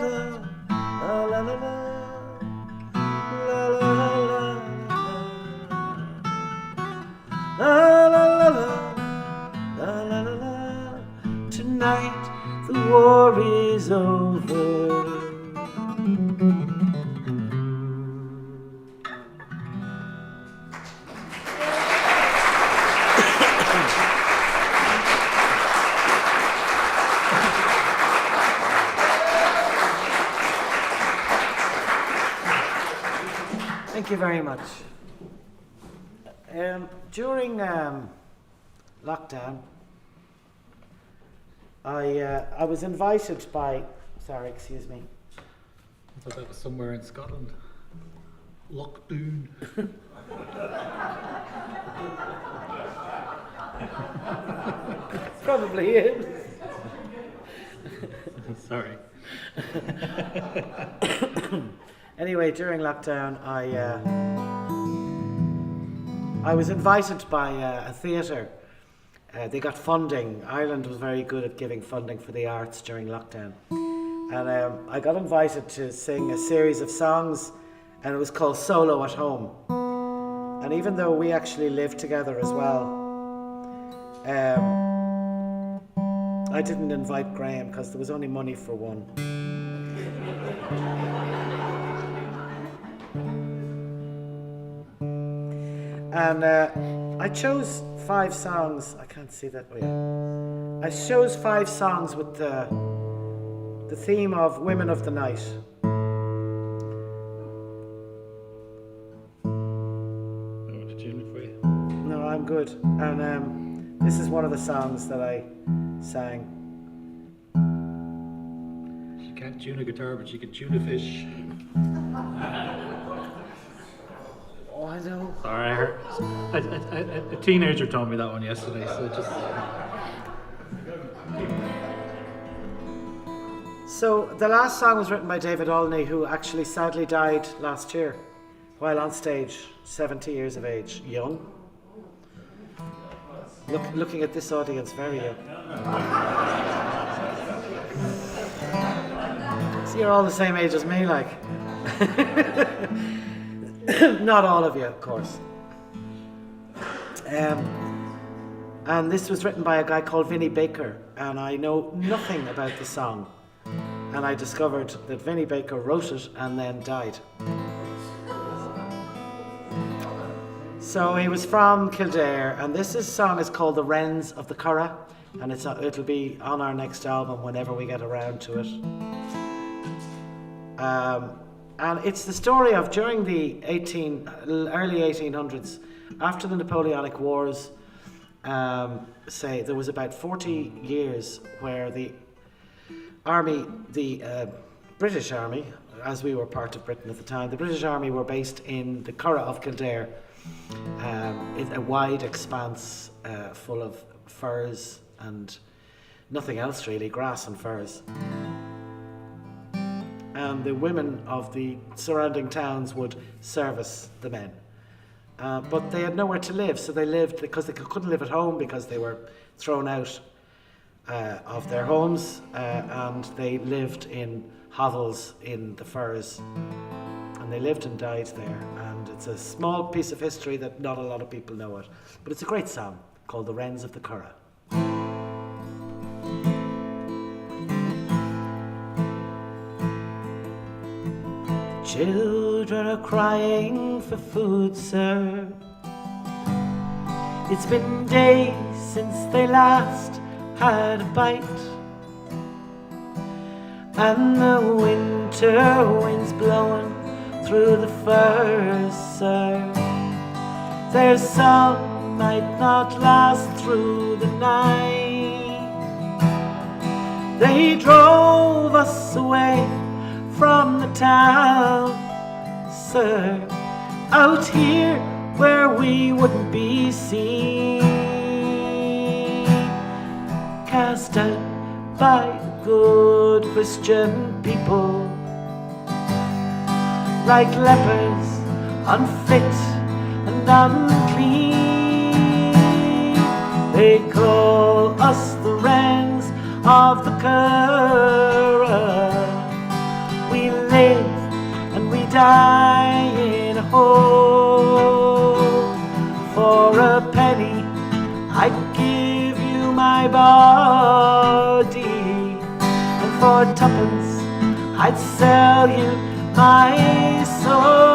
la la la la, la la la, la la la, la la la. Tonight the war is over. Thank you very much. During lockdown, I was invited by. Sorry, excuse me. I thought that was somewhere in Scotland. Lochdoon. Probably is. Sorry. Anyway, during lockdown, I was invited by a theatre. They got funding. Ireland was very good at giving funding for the arts during lockdown. And I got invited to sing a series of songs, and it was called Solo at Home. And even though we actually lived together as well, I didn't invite Graham because there was only money for one. And I chose 5 songs. I can't see that. Oh yeah. I chose 5 songs with the theme of Women of the Night. I want to tune it for you. No, I'm good. And this is one of the songs that I sang. She can't tune a guitar, but she can tune a fish. Oh, I know. Sorry, I heard. A teenager told me that one yesterday, so just. So the last song was written by David Olney, who actually sadly died last year while on stage, 70 years of age, young. Looking at this audience, very young. So you're all the same age as me, like. Not all of you, of course. And this was written by a guy called Vinnie Baker, and I know nothing about the song. And I discovered that Vinnie Baker wrote it and then died. So he was from Kildare, and this song is called The Wrens of the Curragh, and it'll be on our next album whenever we get around to it. And it's the story of during the early 1800s, after the Napoleonic Wars, say there was about 40 years where the army, the British Army, as we were part of Britain at the time, the British Army were based in the Curragh of Kildare, a wide expanse full of firs and nothing else really, grass and firs. And the women of the surrounding towns would service the men. But they had nowhere to live, so they lived, because they couldn't live at home because they were thrown out of their homes, and they lived in hovels in the firs. And they lived and died there. And it's a small piece of history that not a lot of people know it. But it's a great song called The Wrens of the Curragh. Children are crying for food, sir. It's been days since they last had a bite, and the winter wind's blowing through the firs, sir. Their song might not last through the night. They drove us away from the town, sir, out here where we wouldn't be seen, cast out by the good Christian people, like lepers, unfit and unclean. They call us the wrens of the Curragh. We live and we die in a hole. For a penny I'd give you my body, and for tuppence I'd sell you my soul.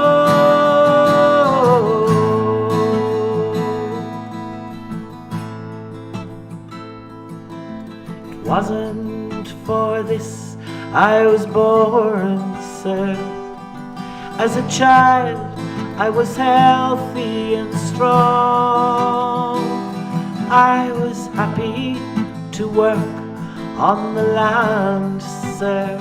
It wasn't for this I was born, sir. As a child I was healthy and strong. I was happy to work on the land, sir,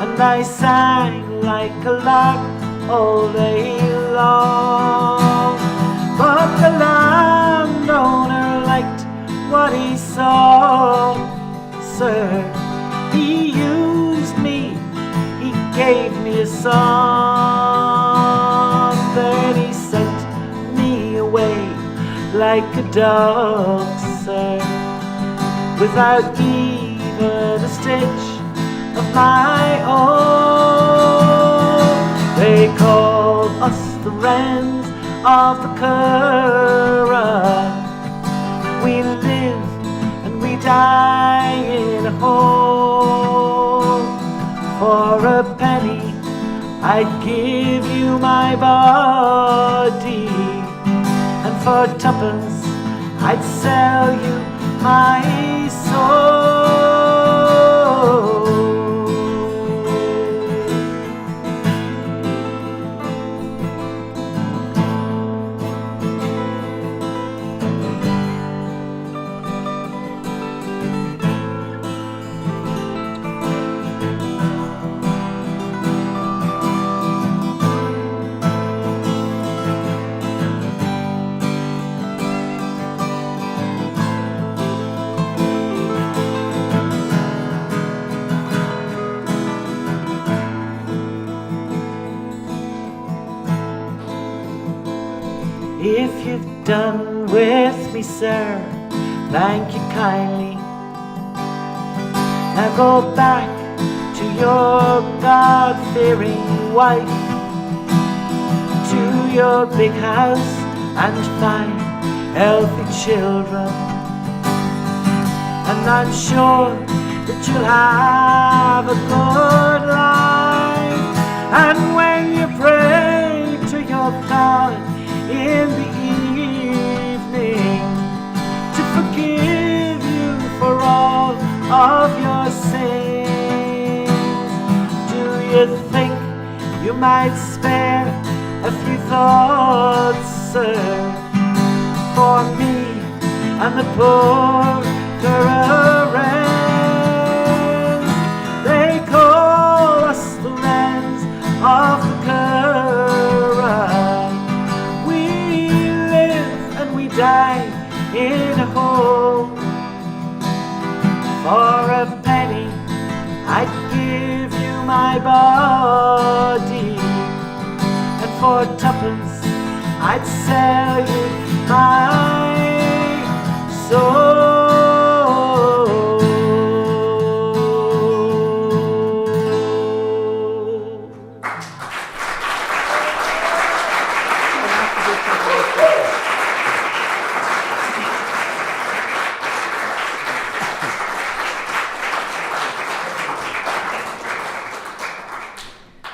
and I sang like a lark all day long. But the landowner liked what he saw, sir. He used me, he gave me a song, then he sent me away like a dog, sir, without even a stitch of my own. They call us the wrens of the Curragh. We live and we die in a hole. For a penny I'd give you my body, and for tuppence I'd sell you my soul. If you've done with me, sir, thank you kindly. Now go back to your God-fearing wife, to your big house and fine, healthy children. And I'm sure that you'll have a good life. And when you pray to your God in the evening to forgive you for all of your sins, do you think might spare a few thoughts, sir, for me and the poor Currans. They call us the lands of the Curran. We live and we die in a hole. For a penny I'd give you my body, and for tuppence I'd sell you my soul.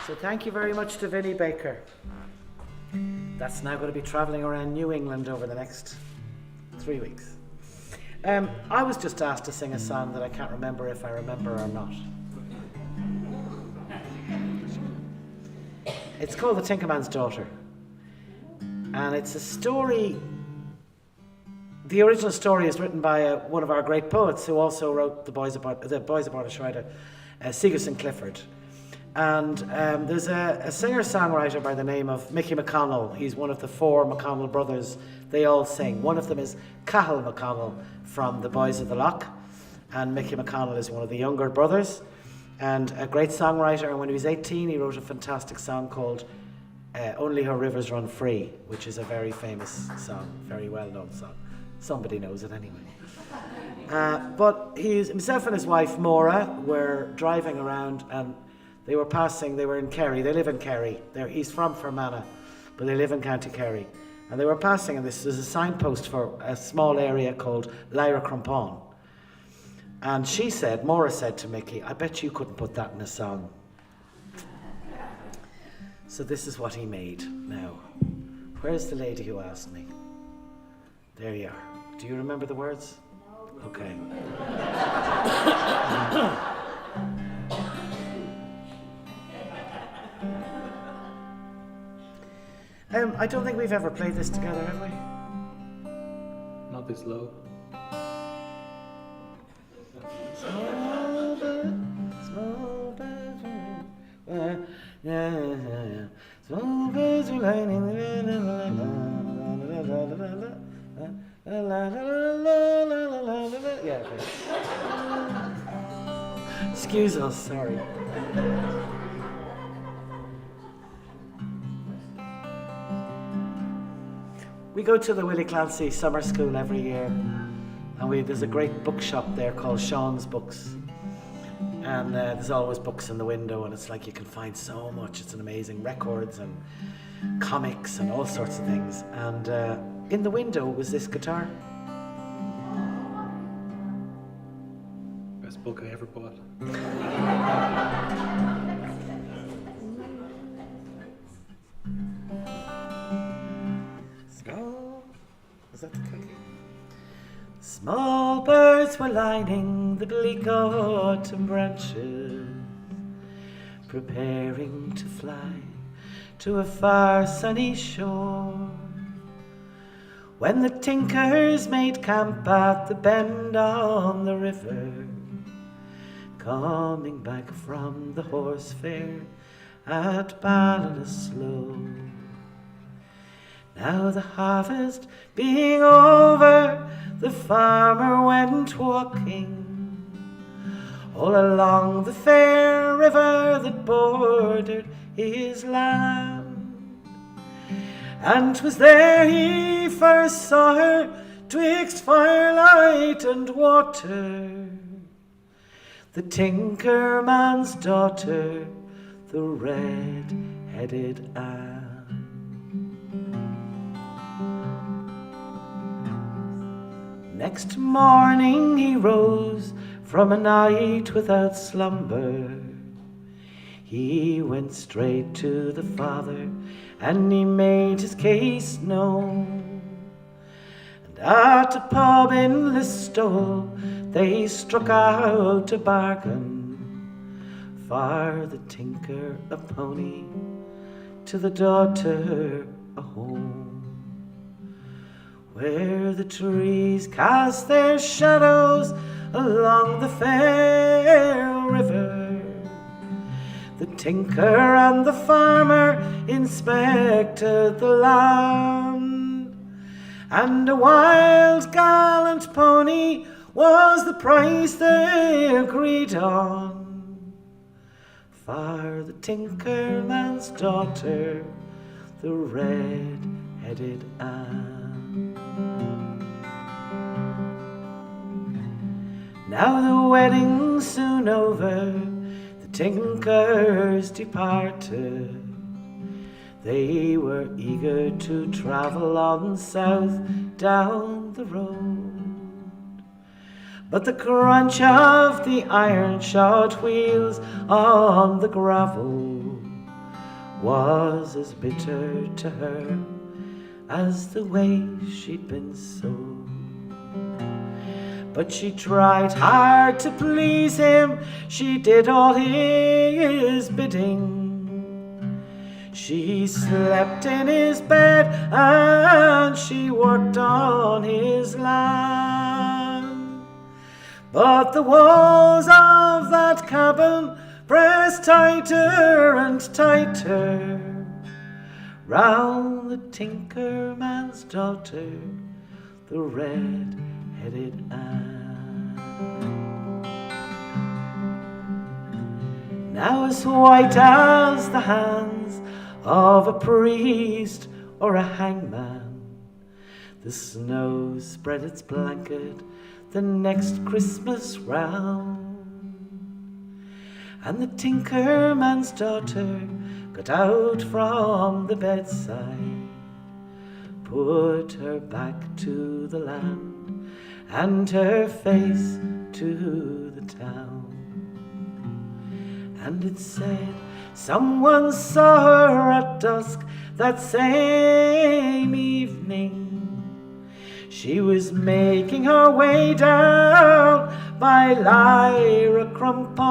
So thank you very much to Vinnie Baker. That's now going to be travelling around New England over the next 3 weeks. I was just asked to sing a song that I can't remember if I remember or not. It's called The Tinkerman's Daughter. And it's a story. The original story is written by one of our great poets who also wrote The Boys Aboard a Schreider, Sigerson Clifford. And there's a singer-songwriter by the name of Mickey McConnell. He's one of the 4 McConnell brothers. They all sing. One of them is Cathal McConnell from The Boys of the Loch, and Mickey McConnell is one of the younger brothers, and a great songwriter. And when he was 18, he wrote a fantastic song called Only Her Rivers Run Free, which is a very famous song, very well-known song. Somebody knows it anyway. But himself and his wife, Maura, were driving around, and they were in Kerry. They live in Kerry. He's from Fermanagh, but they live in County Kerry. And they were passing, and there's a signpost for a small area called Lyra Crampon. And Maura said to Mickey, I bet you couldn't put that in a song. So this is what he made now. Where's the lady who asked me? There you are. Do you remember the words? Okay. I don't think we've ever played this together, have we? Not this low. Small birds, yeah. Small birds are lining yeah. Excuse us, sorry. We go to the Willie Clancy Summer School every year, and there's a great bookshop there called Sean's Books, and there's always books in the window, and it's like you can find so much. It's an amazing, records and comics and all sorts of things. And in the window was this guitar. Best book I ever bought. Is that the cookie? Small birds were lining the bleak autumn branches, preparing to fly to a far sunny shore, when the tinkers made camp at the bend on the river, coming back from the horse fair at Ballinasloe. Now the harvest being over, the farmer went walking all along the fair river that bordered his land. And 'twas there he first saw her, twixt firelight and water, the tinkerman's daughter, the red-headed Anne. Next morning he rose from a night without slumber. He went straight to the father, and he made his case known. And at a pub in Listowel they struck out a bargain, for the tinker a pony to the daughter a home, where the trees cast their shadows along the fair river. The tinker and the farmer inspected the land, and a wild gallant pony was the price they agreed on for the tinker man's daughter, the red-headed Anne. Now the wedding's soon over, the tinkers departed. They were eager to travel on south down the road, but the crunch of the iron-shod wheels on the gravel was as bitter to her as the way she'd been sold. But she tried hard to please him, she did all his bidding. She slept in his bed and she worked on his land. But the walls of that cabin pressed tighter and tighter round the tinker man's daughter, the red-headed Anne. Now as white as the hands of a priest or a hangman, the snow spread its blanket the next Christmas round, and the tinker man's daughter got out from the bedside, put her back to the land and her face to the town. And it said someone saw her at dusk that same evening. She was making her way down by Lyra Crumpon,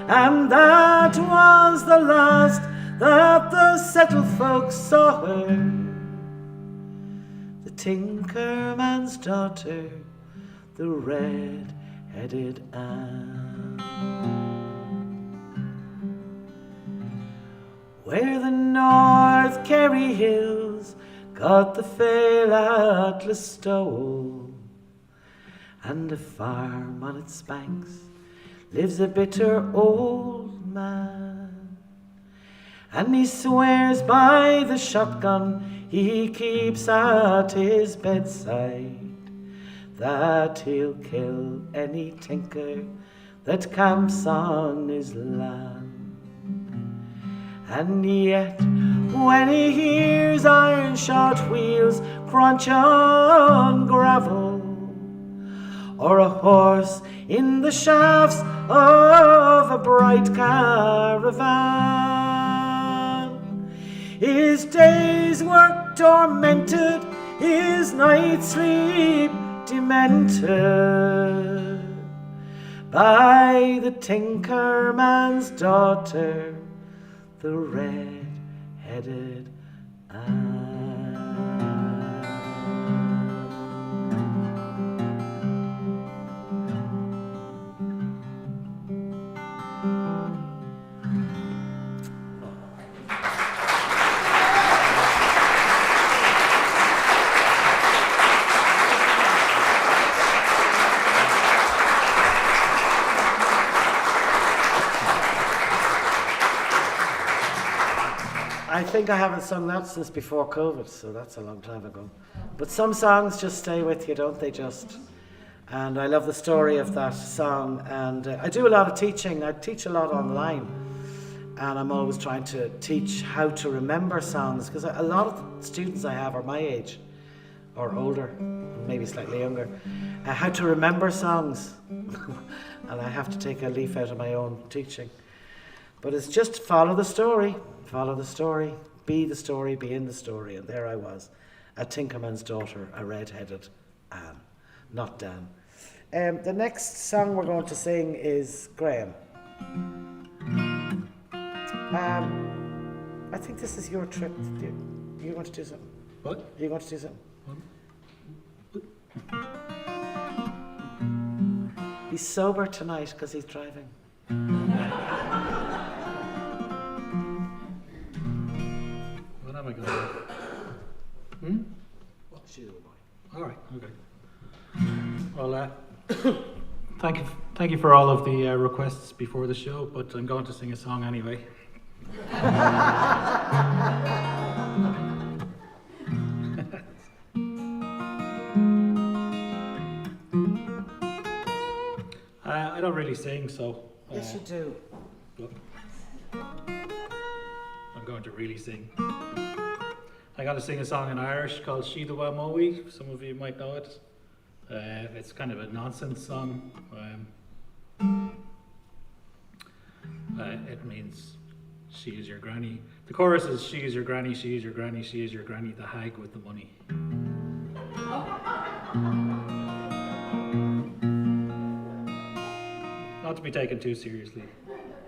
and that was the last that the settled folks saw her, the tinker man's daughter, the red-headed Anne. Where the North Kerry hills got the fair Atlas stole, and a farm on its banks lives a bitter old man, and he swears by the shotgun he keeps at his bedside that he'll kill any tinker that camps on his land. And yet when he hears iron-shod wheels crunch on gravel, or a horse in the shafts of a bright caravan, his day's work tormented, his night's sleep demented by the tinker man's daughter, the red-headed Anne. I think I haven't sung that since before COVID, so that's a long time ago. But some songs just stay with you, don't they, just? And I love the story of that song. And I do a lot of teaching. I teach a lot online. And I'm always trying to teach how to remember songs, because a lot of the students I have are my age, or older, maybe slightly younger. How to remember songs. And I have to take a leaf out of my own teaching. But it's just follow the story, be the story, be in the story. And there I was, a tinkerman's daughter, a red-headed Anne, not Dan. The next song we're going to sing is Graham. I think this is your trip. You want to do something? What? You want to do something? He's sober tonight because he's driving. What am I going to do? She's a boy. All right, okay. Well, thank you for all of the requests before the show, but I'm going to sing a song anyway. I don't really sing, so... Yes, you do. Look, I'm going to really sing. I got to sing a song in Irish called She the Wamoe. Some of you might know it. It's kind of a nonsense song. It means she is your granny. The chorus is she is your granny, she is your granny, she is your granny, the hag with the money. Not to be taken too seriously.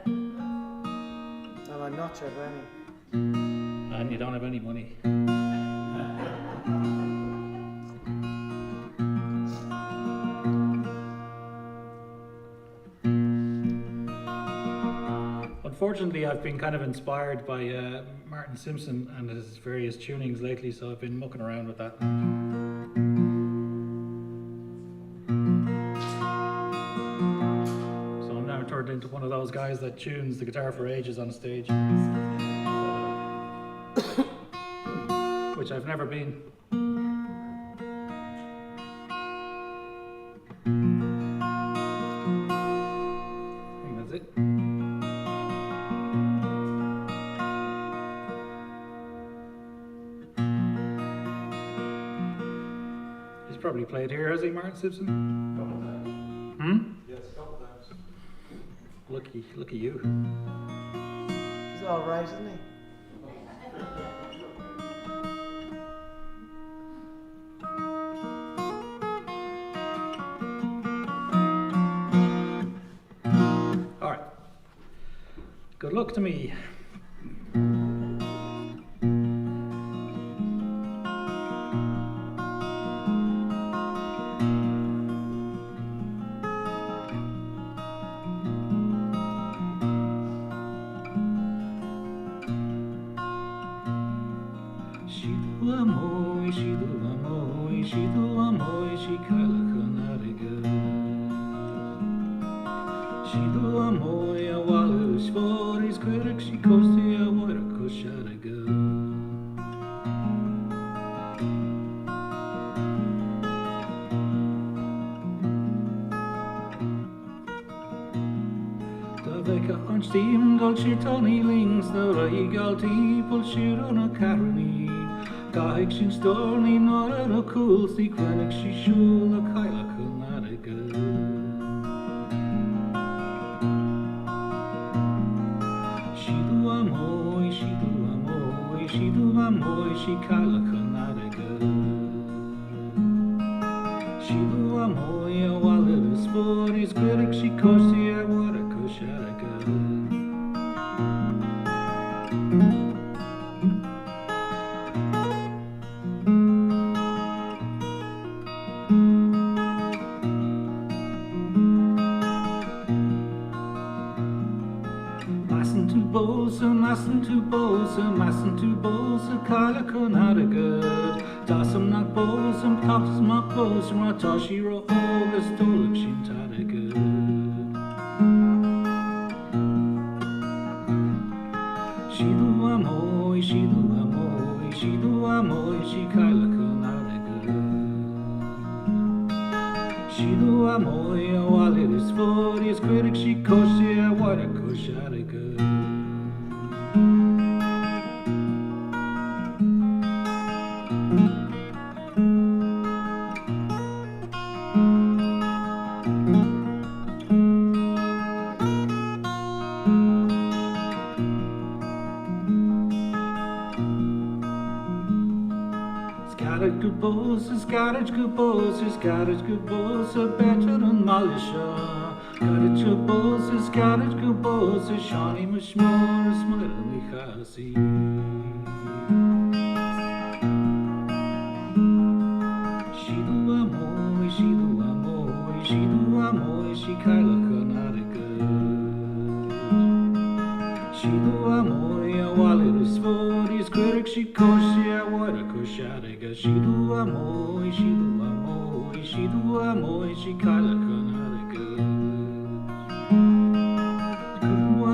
No, I'm not your granny. And you don't have any money. Unfortunately, I've been kind of inspired by Martin Simpson and his various tunings lately, so I've been mucking around with that. So I'm now turned into one of those guys that tunes the guitar for ages on stage. Which I've never been. I think that's it. He's probably played here, has he, Martin Simpson? Yes, a couple times. Lucky you. He's all right, isn't he? All right. Good luck to me. Tonally snurra I galti pulsiruna carni Gaig sin storni nora o cool si quenig si shula kaila kunariga Shidu amoy, shidu amoy, shidu amoy, shi kaila kunariga Shidu amoy, a walid sporis quenig si kosti a wara kushariga Massen to bosa, kala kunaragad. Dasam nak bosam, tops mak bosam, ratashi ro ogas dolak shintaragad. Shidu amoy, shidu amoy, shidu amoy, shi kala kunaragad. Shidu amoy, a walid is for his critic, she koshi, a wada kosharagad. Garage good boss, better than Malisha. Scarlet your bosses, scarlet your bosses, shiny much more, smiling chassis. She do amoy, she do amoy, she do amoy, she kaila kanarika. She do amoy, a wallet is for his critic, she koshi, a water koshariga. She do amoy, she do amoy, she do amoy, she kaila kanarika.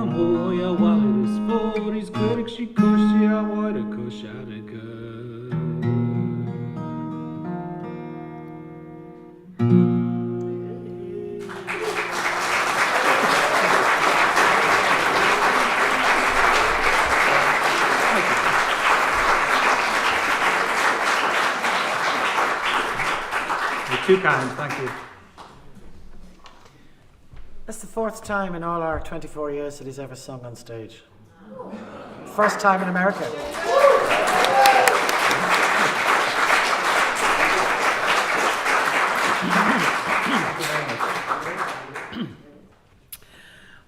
Moja wallet is for his critic, she koshi, a water koshariga. You're too kind, thank you. That's the fourth time in all our 24 years that he's ever sung on stage. First time in America.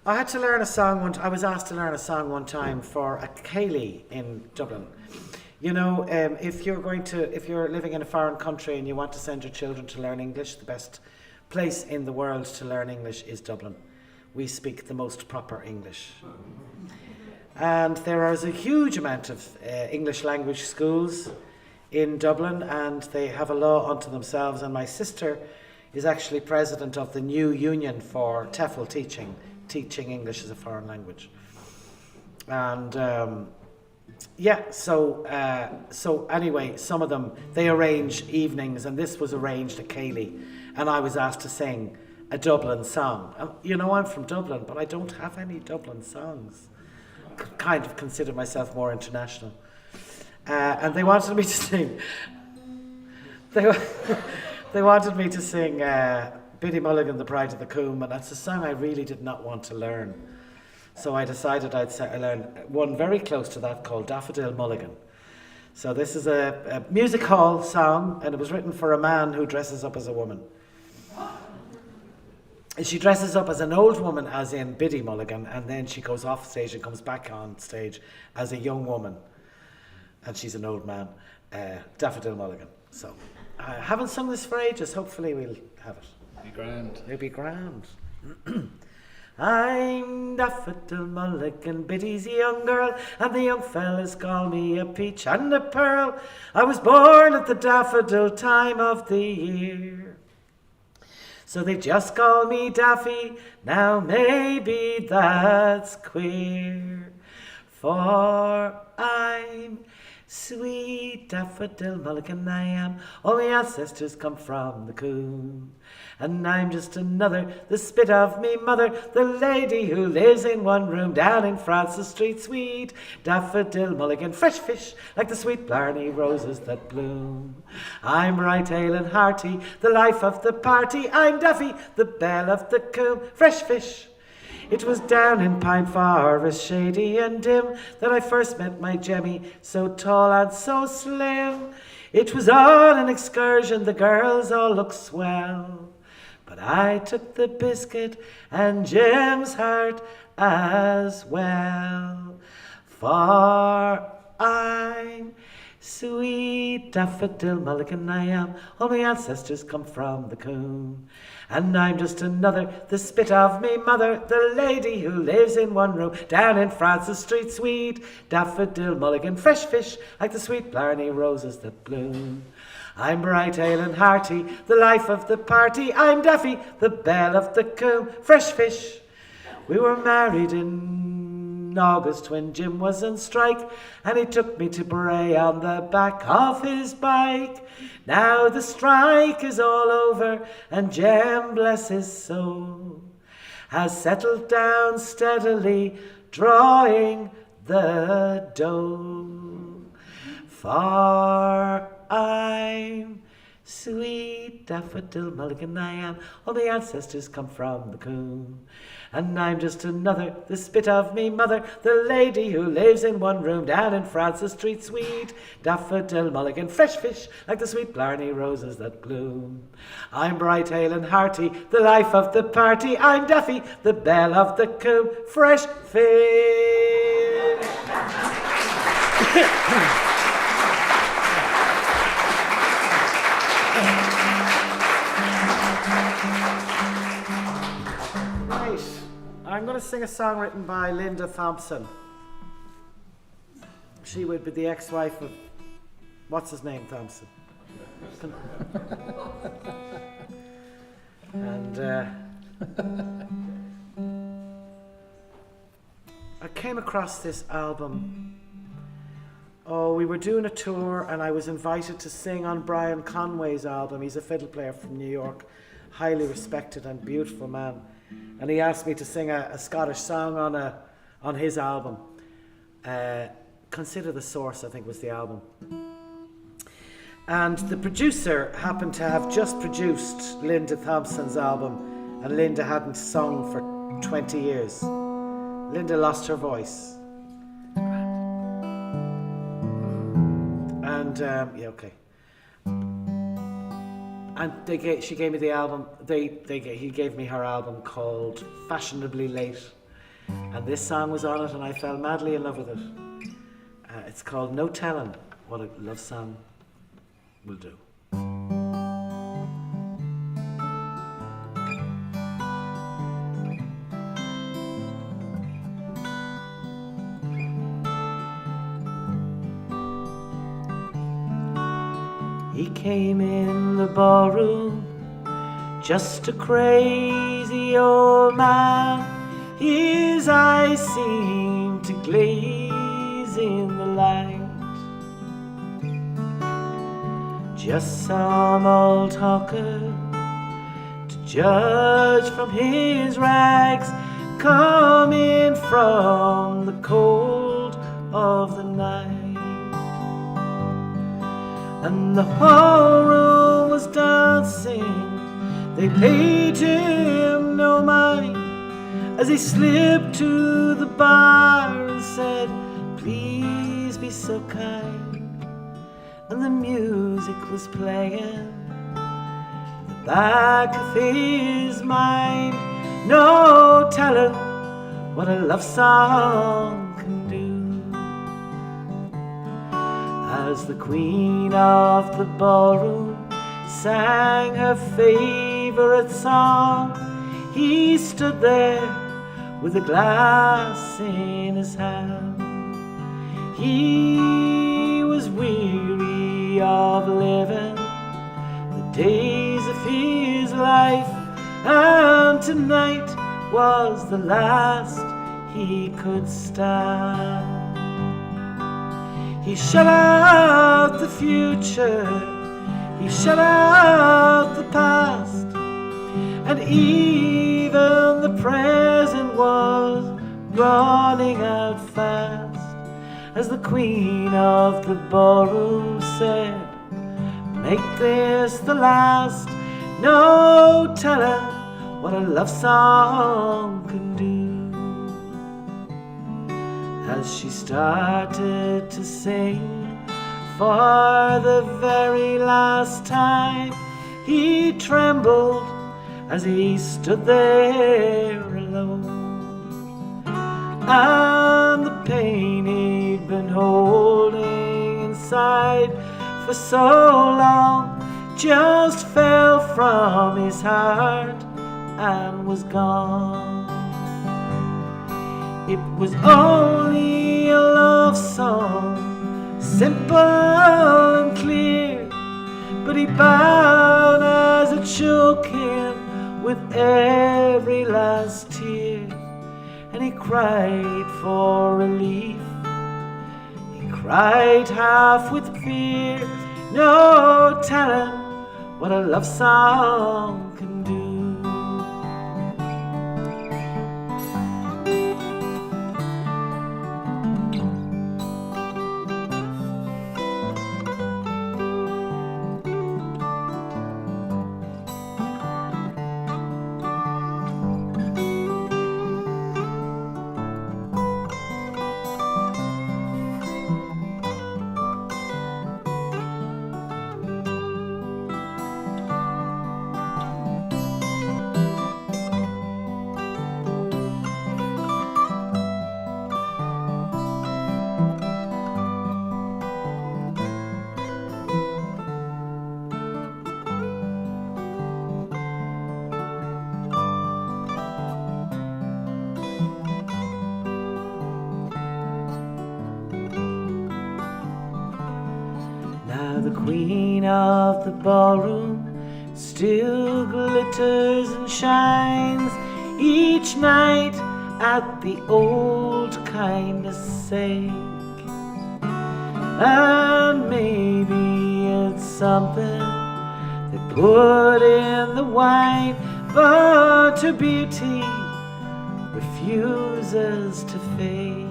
I had to learn a song I was asked to learn a song one time for a céilí in Dublin. You know, if you're living in a foreign country and you want to send your children to learn English, the best place in the world to learn English is Dublin. We speak the most proper English. And there is a huge amount of English language schools in Dublin, and they have a law unto themselves, and my sister is actually president of the new union for TEFL teaching English as a foreign language. And so anyway, some of them, they arrange evenings, and this was arranged at céilí, and I was asked to sing a Dublin song. You know, I'm from Dublin, but I don't have any Dublin songs. Kind of consider myself more international. And they wanted me to sing. They wanted me to sing Biddy Mulligan, The Bride of the Coombe, and that's a song I really did not want to learn. So I decided I'd learn one very close to that called Daffodil Mulligan. So this is a music hall song, and it was written for a man who dresses up as a woman. She dresses up as an old woman, as in Biddy Mulligan, and then she goes off stage and comes back on stage as a young woman. And she's an old man, Daffodil Mulligan. So I haven't sung this for ages. Hopefully we'll have it. Be grand. It'll be grand. I'm Daffodil Mulligan, Biddy's a young girl, and the young fellas call me a peach and a pearl. I was born at the daffodil time of the year. So they just call me Daffy, now maybe that's queer. For I'm sweet Daffodil Mulligan, I am. All my ancestors come from the Coombe. And I'm just another, the spit of me mother, the lady who lives in one room down in Francis Street. Sweet Daffodil Mulligan, fresh fish, like the sweet Blarney roses that bloom. I'm right hale and hearty, the life of the party. I'm Daffy, the belle of the Coombe, fresh fish. It was down in Pine Forest, shady and dim, that I first met my Jemmy, so tall and so slim. It was on an excursion, the girls all looked swell, but I took the biscuit and Jim's heart as well. For I'm sweet Daffodil Mulligan, I am. All my ancestors come from the Coombe. And I'm just another, the spit of me mother, the lady who lives in one room down in Francis Street. Sweet Daffodil Mulligan, fresh fish, like the sweet Blarney roses that bloom. I'm bright, hale and hearty, the life of the party. I'm Daffy, the belle of the Coombe, fresh fish. We were married in August when Jim was on strike, and he took me to Bray on the back of his bike. Now the strike is all over, and Jem, bless his soul, has settled down steadily, drawing the dough. For I'm Sweet daffodil mulligan I am, all the ancestors come from the coombe. And I'm just another, the spit of me mother, the lady who lives in one room down in Francis Street. Sweet daffodil mulligan, fresh fish like the sweet blarney roses that bloom. I'm bright, hale and hearty, the life of the party. I'm Daffy, the belle of the coombe, fresh fish. Right, I'm going to sing a song written by Linda Thompson. She would be the ex-wife of, what's his name, Thompson? And I came across this album. Oh, we were doing a tour and I was invited to sing on Brian Conway's album. He's a fiddle player from New York, highly respected and beautiful man. And he asked me to sing a Scottish song on his album. Consider the Source, I think was the album. And the producer happened to have just produced Linda Thompson's album, and Linda hadn't sung for 20 years. Linda lost her voice. And yeah, okay. And she gave me the album. He gave me her album called Fashionably Late, and this song was on it, and I fell madly in love with it. It's called No Tellin' What a Love Song Will Do. He came in the ballroom, just a crazy old man. His eyes seemed to glaze in the light. Just some old talker, to judge from his rags, coming from the cold of the night. And the whole room was dancing, they paid him no mind, as he slipped to the bar and said, please be so kind. And the music was playing in the back of his mind. No telling what a love song can do. As the queen of the ballroom sang her favorite song, he stood there with a glass in his hand. He was weary of living the days of his life, and tonight was the last he could stand. He shut out the future, he shut out the past, and even the present was running out fast. As the queen of the ballroom said, make this the last. No telling what a love song can do. As she started to sing for the very last time, he trembled as he stood there alone. And the pain he'd been holding inside for so long just fell from his heart and was gone. It was only a love song, simple and clear, but he bowed as it shook him with every last tear. And he cried for relief, he cried half with fear. No telling what a love song can do. Now the queen of the ballroom still glitters and shines each night at the old kindness sake. And maybe it's something they put in the wine, but her beauty refuses to fade.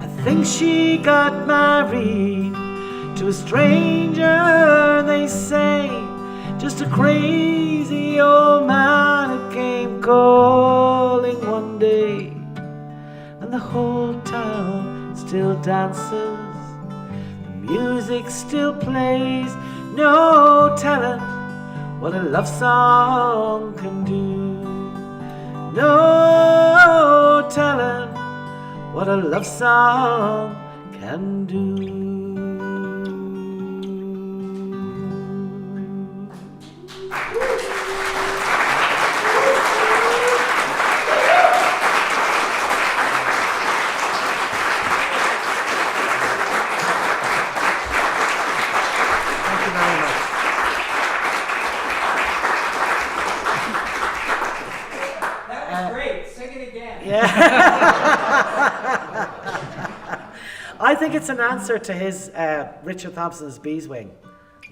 I think she got married to a stranger, they say, just a crazy old man who came calling one day. And the whole town still dances, the music still plays, no telling what a love song can do. No telling what a love song can do. I think it's an answer to his Richard Thompson's Beeswing,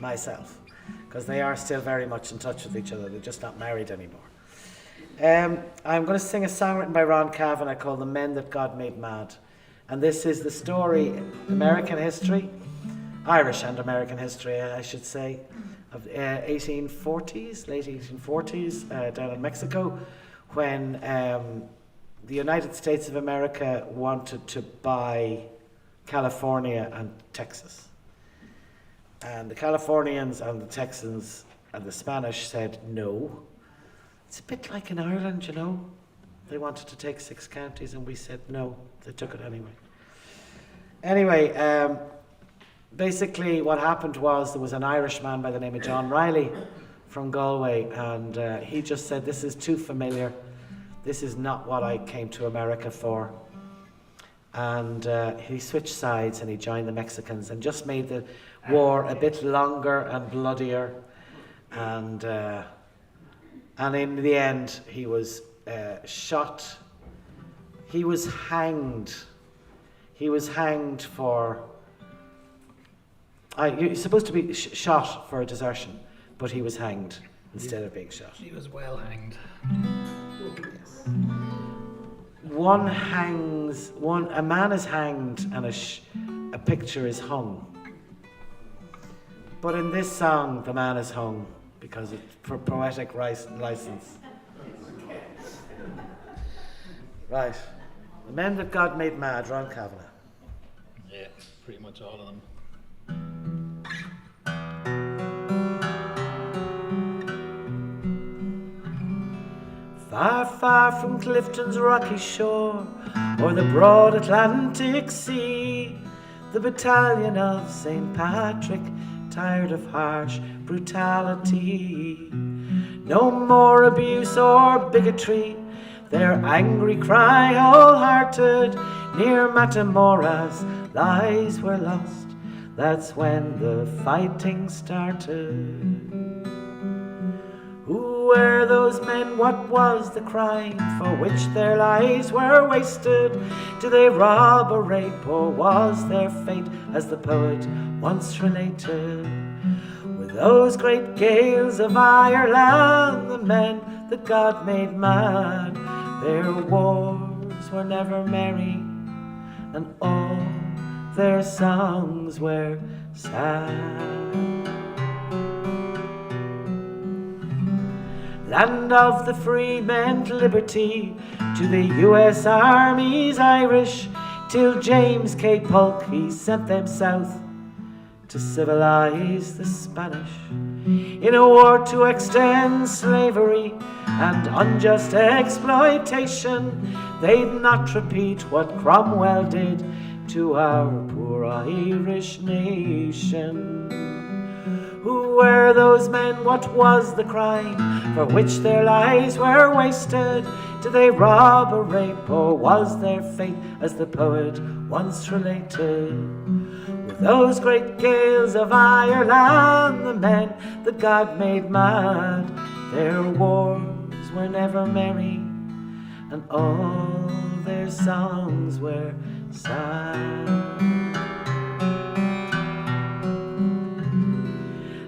myself, because they are still very much in touch with each other. They're just not married anymore. I'm going to sing a song written by Ron Kavanagh called The Men That God Made Mad. And this is the story, American history, Irish and American history, I should say, of 1840s, late 1840s, down in Mexico, when the United States of America wanted to buy California and Texas. And the Californians and the Texans and the Spanish said no. It's a bit like in Ireland, you know. They wanted to take 6 counties and we said no. They took it anyway. Anyway, basically what happened was there was an Irishman by the name of John Riley from Galway, and he just said, this is too familiar. This is not what I came to America for. And he switched sides and he joined the Mexicans and just made the war a bit longer and bloodier. And in the end, he was shot. He was hanged. He was hanged for... you're supposed to be shot for a desertion, but he was hanged instead of being shot. He was well hanged. Yes. A man is hanged and a picture is hung. But in this song, the man is hung because it's for poetic license. Right. The Men That God Made Mad, Ron Kavanagh. Yeah, pretty much all of them. Far, far from Clifton's rocky shore, or the broad Atlantic Sea, the battalion of St. Patrick, tired of harsh brutality. No more abuse or bigotry, their angry cry wholehearted. Near Matamoras, lives were lost, that's when the fighting started. Who were those men? What was the crime for which their lives were wasted? Did they rob or rape, or was their fate as the poet once related? Were those great gales of Ireland the men that God made mad? Their wars were never merry, and all their songs were sad. Land of the free meant liberty to the US Army's Irish, till James K. Polk he sent them south to civilize the Spanish. In a war to extend slavery and unjust exploitation, they'd not repeat what Cromwell did to our poor Irish nation. Who were those men? What was the crime for which their lives were wasted? Did they rob or rape, or was their fate as the poet once related? Were those great gales of Ireland, the men that God made mad. Their wars were never merry, and all their songs were sad.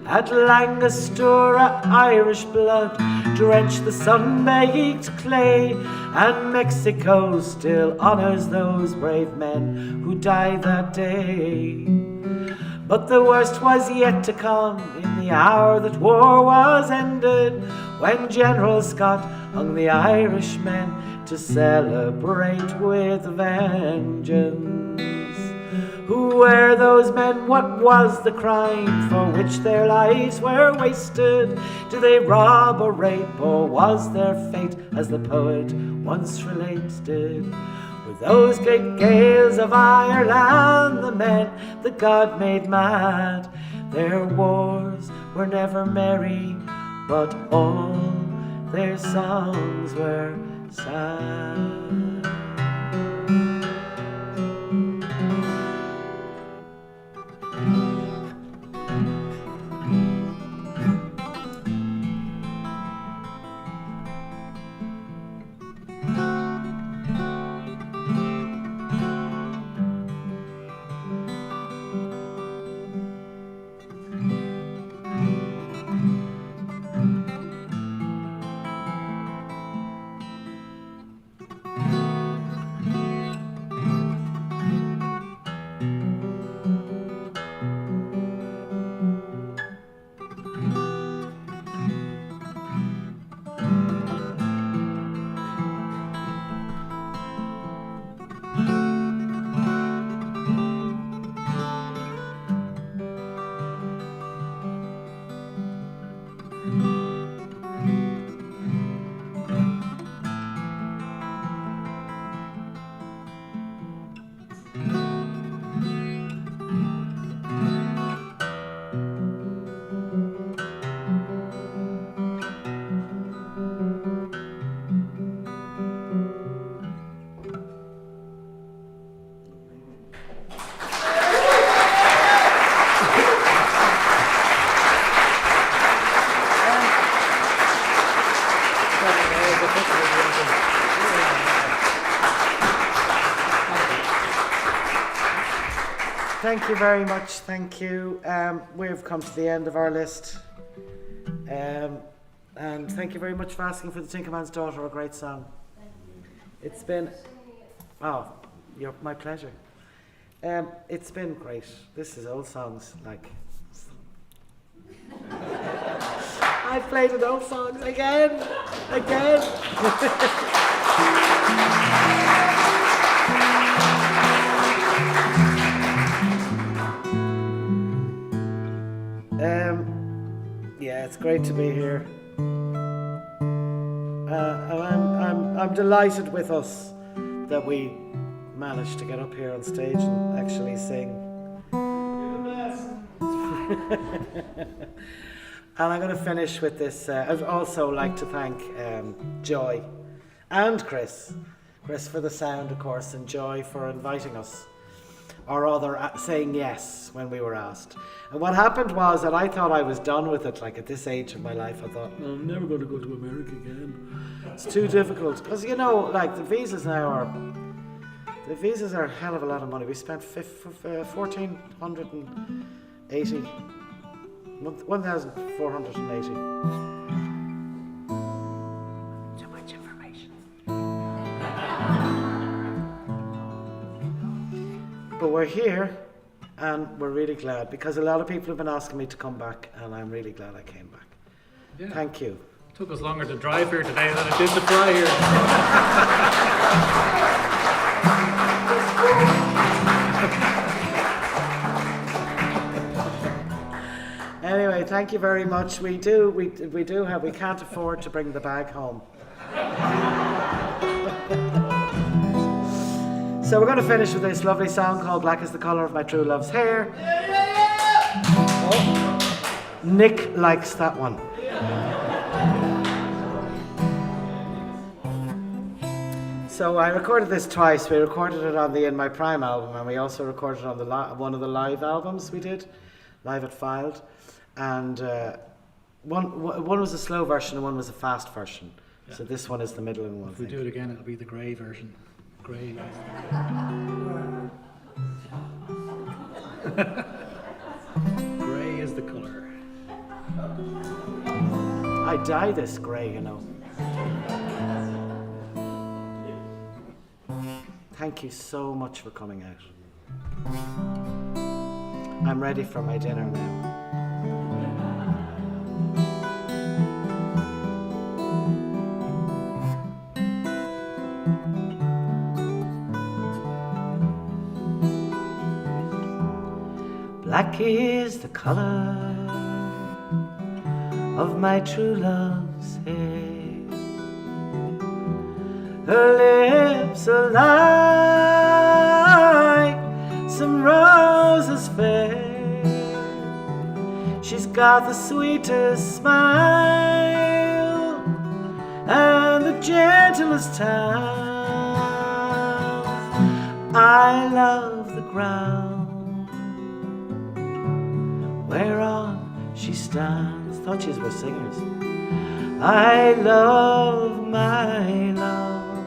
At Langostura, Irish blood drenched the sun-baked clay, and Mexico still honors those brave men who died that day. But the worst was yet to come in the hour that war was ended, when General Scott hung the Irishmen to celebrate with vengeance. Who were those men? What was the crime for which their lives were wasted? Did they rob or rape, or was their fate as the poet once related? With those great gales of Ireland, the men that God made mad, their wars were never merry, but all their songs were sad. Thank you very much, thank you. We've come to the end of our list. And thank you very much for asking for the Tinkerman's Daughter, a great song. It's been, my pleasure. It's been great. This is old songs, like. I played with old songs again. Yeah, it's great to be here. I'm delighted with us that we managed to get up here on stage and actually sing. And I'm going to finish with this. I'd also like to thank Joy and Chris for the sound, of course, and Joy for inviting us, or rather saying yes when we were asked. And what happened was that I thought I was done with it. Like at this age of my life, I thought, I'm never going to go to America again. It's too difficult because like the visas now are a hell of a lot of money. We spent $1,480. Too much information. But we're here, and we're really glad because a lot of people have been asking me to come back, and I'm really glad I came back. Yeah. Thank you. It took us longer to drive here today than it did to fly here. Anyway, thank you very much. We can't afford to bring the bag home. So we're going to finish with this lovely song called Black is the Colour of My True Love's Hair. Oh, Nick likes that one. So I recorded this twice. We recorded it on the In My Prime album, and we also recorded it on the one of the live albums we did, live at Filed. And one was a slow version and one was a fast version. Yeah. So this one is the middle one. If we do it again, it'll be the grey version. Grey. Grey is the colour. I dye this grey, you know. Thank you so much for coming out. I'm ready for my dinner now. Black is the color of my true love's hair. Her lips are like some roses fair. She's got the sweetest smile and the gentlest touch. I love the ground whereon she stands. Thought she were singers. I love my love,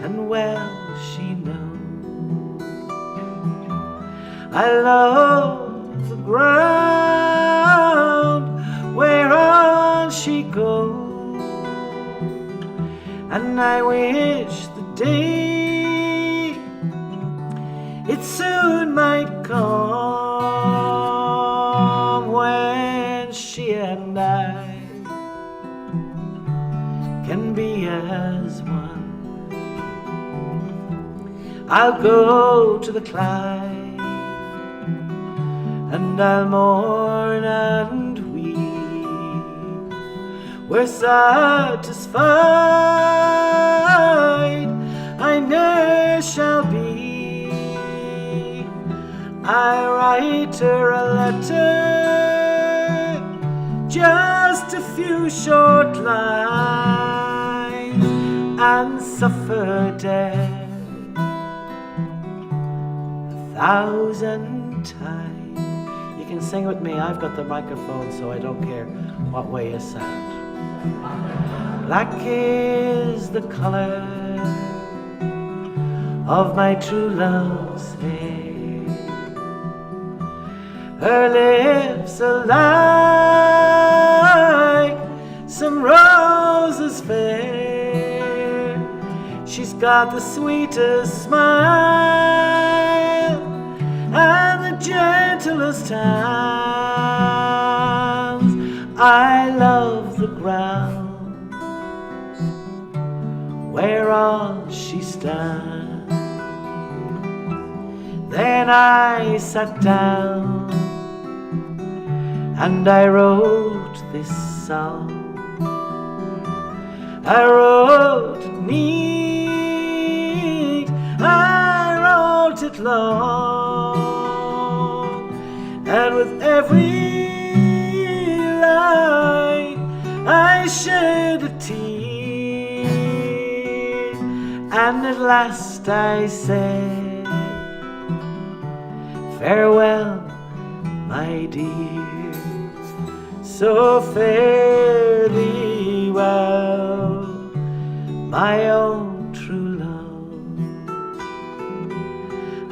and well she knows. I love the ground whereon she goes, and I wish the day it soon might come when she and I can be as one. I'll go to the Clyde, and I'll mourn and weep. We're satisfied I ne'er shall be. I write her a letter, just a few short lines, and suffer death 1,000 times. You can sing with me. I've got the microphone, so I don't care what way you sound. Black is the color of my true love's hair. Her lips are like some roses fair. She's got the sweetest smile and the gentlest hands. I love the ground whereon she stands. Then I sat down and I wrote this song. I wrote it neat, I wrote it long, and with every line I shed a tear, and at last I said, farewell, my dear. So fare thee well, my own true love.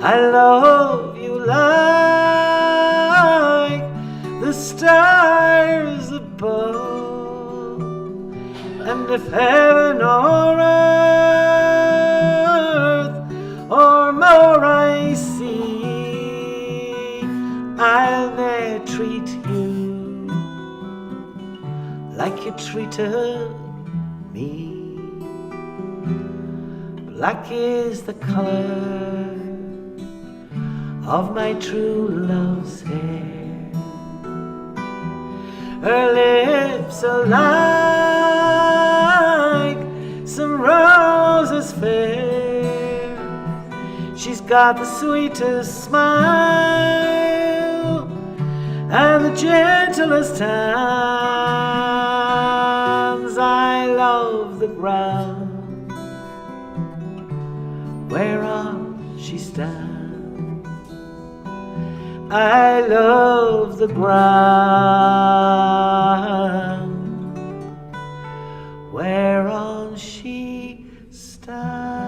I love you like the stars above, and if heaven or earth or more I see, I'll ne'er treat you like you treated me. Black is the color of my true love's hair. Her lips are like some roses fair. She's got the sweetest smile and the gentlest hands. I love the ground whereon she stands. I love the ground whereon she stands.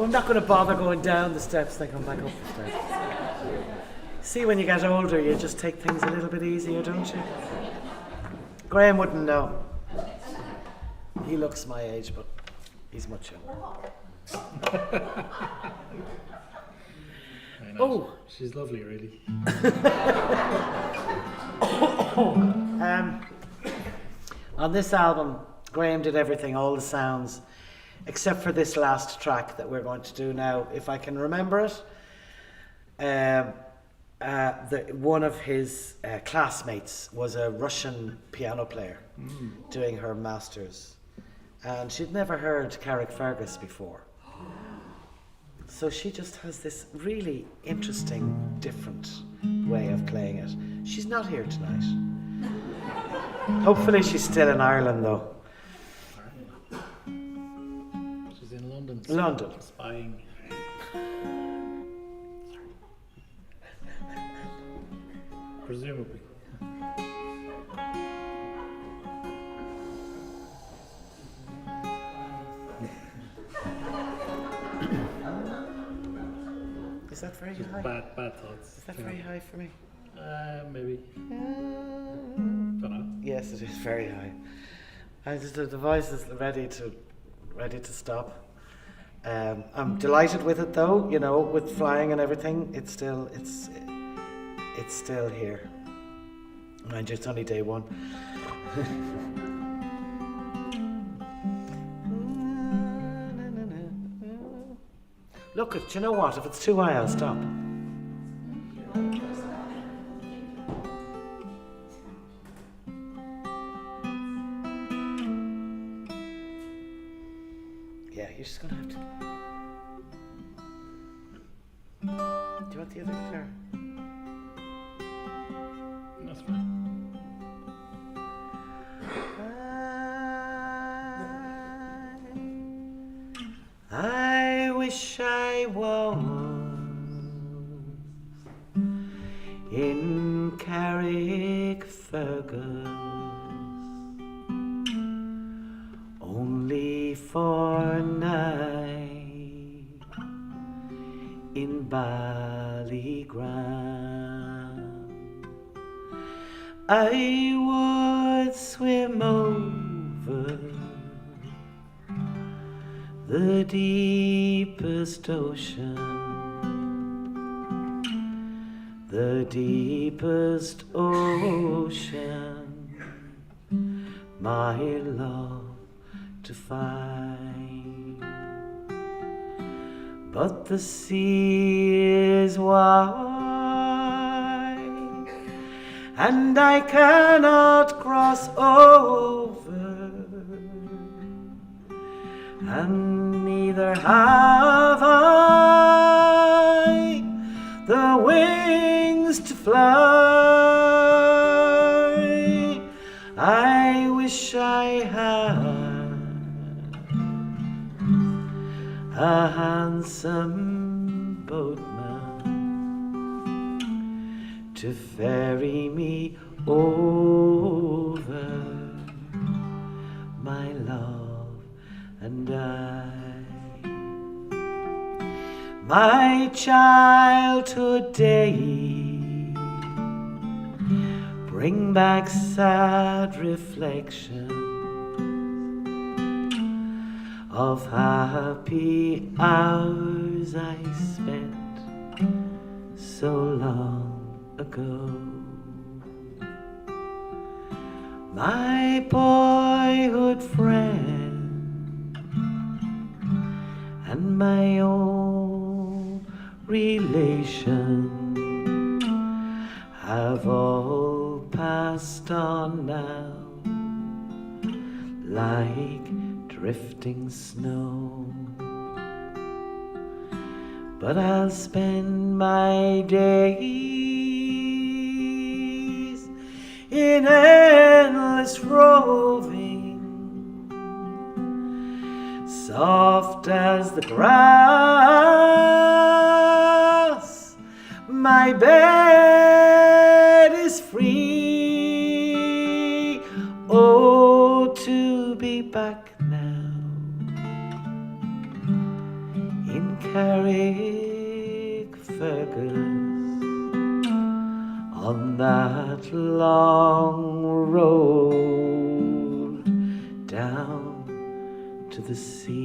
I'm not going to bother going down the steps, then come back up the steps. See, when you get older, you just take things a little bit easier, don't you? Graham wouldn't know. He looks my age, but he's much younger. Oh, she's lovely, really. On this album, Graham did everything, all the sounds, except for this last track that we're going to do now, if I can remember it. One of his classmates was a Russian piano player doing her masters, and she'd never heard Carrickfergus before. So she just has this really interesting, different way of playing it. She's not here tonight. Hopefully she's still in Ireland, though. She's in London. London. Spying. Presumably. Is that very high? Bad thoughts. Is that very high for me? Maybe. Don't know. Yes, it is very high. The voice is ready to stop. I'm delighted with it, though. You know, with flying and everything, it's still here. Mind you, it's only day one. Look, do you know what? If it's too high, I'll stop. Yeah, you're just gonna have to. Do you want the other guitar? That's fine. I wish I was in Carrickfergus only for a night in Ballyground. I would swim over the deepest ocean, the deepest ocean, my love to find. But the sea is wide, and I cannot cross over, and neither have I the wings to fly. I wish I had a handsome boatman to ferry me over, my love and I. My childhood days bring back sad reflections of happy hours I spent so long ago. My boyhood friend and my own relation have all passed on now like drifting snow. But I'll spend my days in endless roving, soft as the grass. My bed is free. Oh, to be back now in Carrickfergus on that long road down to the sea.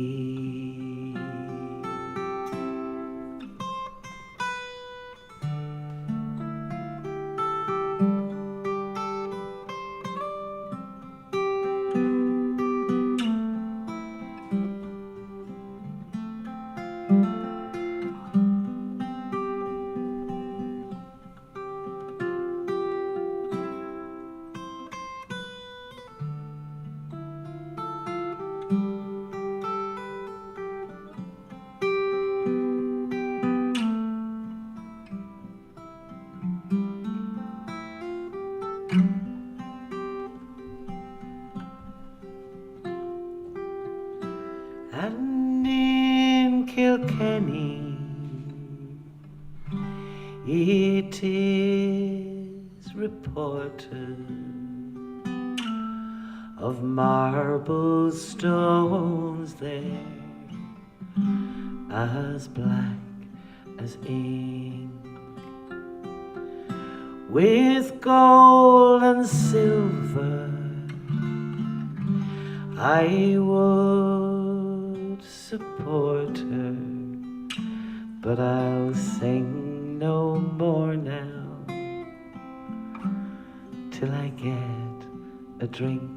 And in Kilkenny it is reported of marble stones there as black as ink, with gold and silver. I would support her, but I'll sing no more now till I get a drink.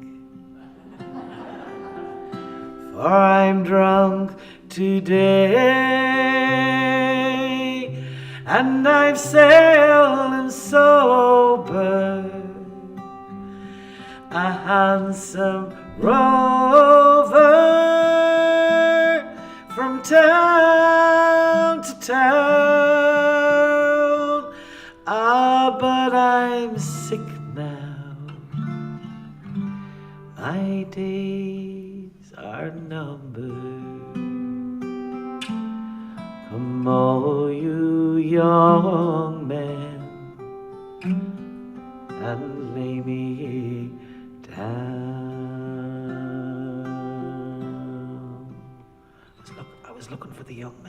For I'm drunk today, and I've seldom sober, a handsome rover from town to town. Ah, but I'm sick now, my days are numbered. Come, all you young men, and lay me down. I was looking for the young man.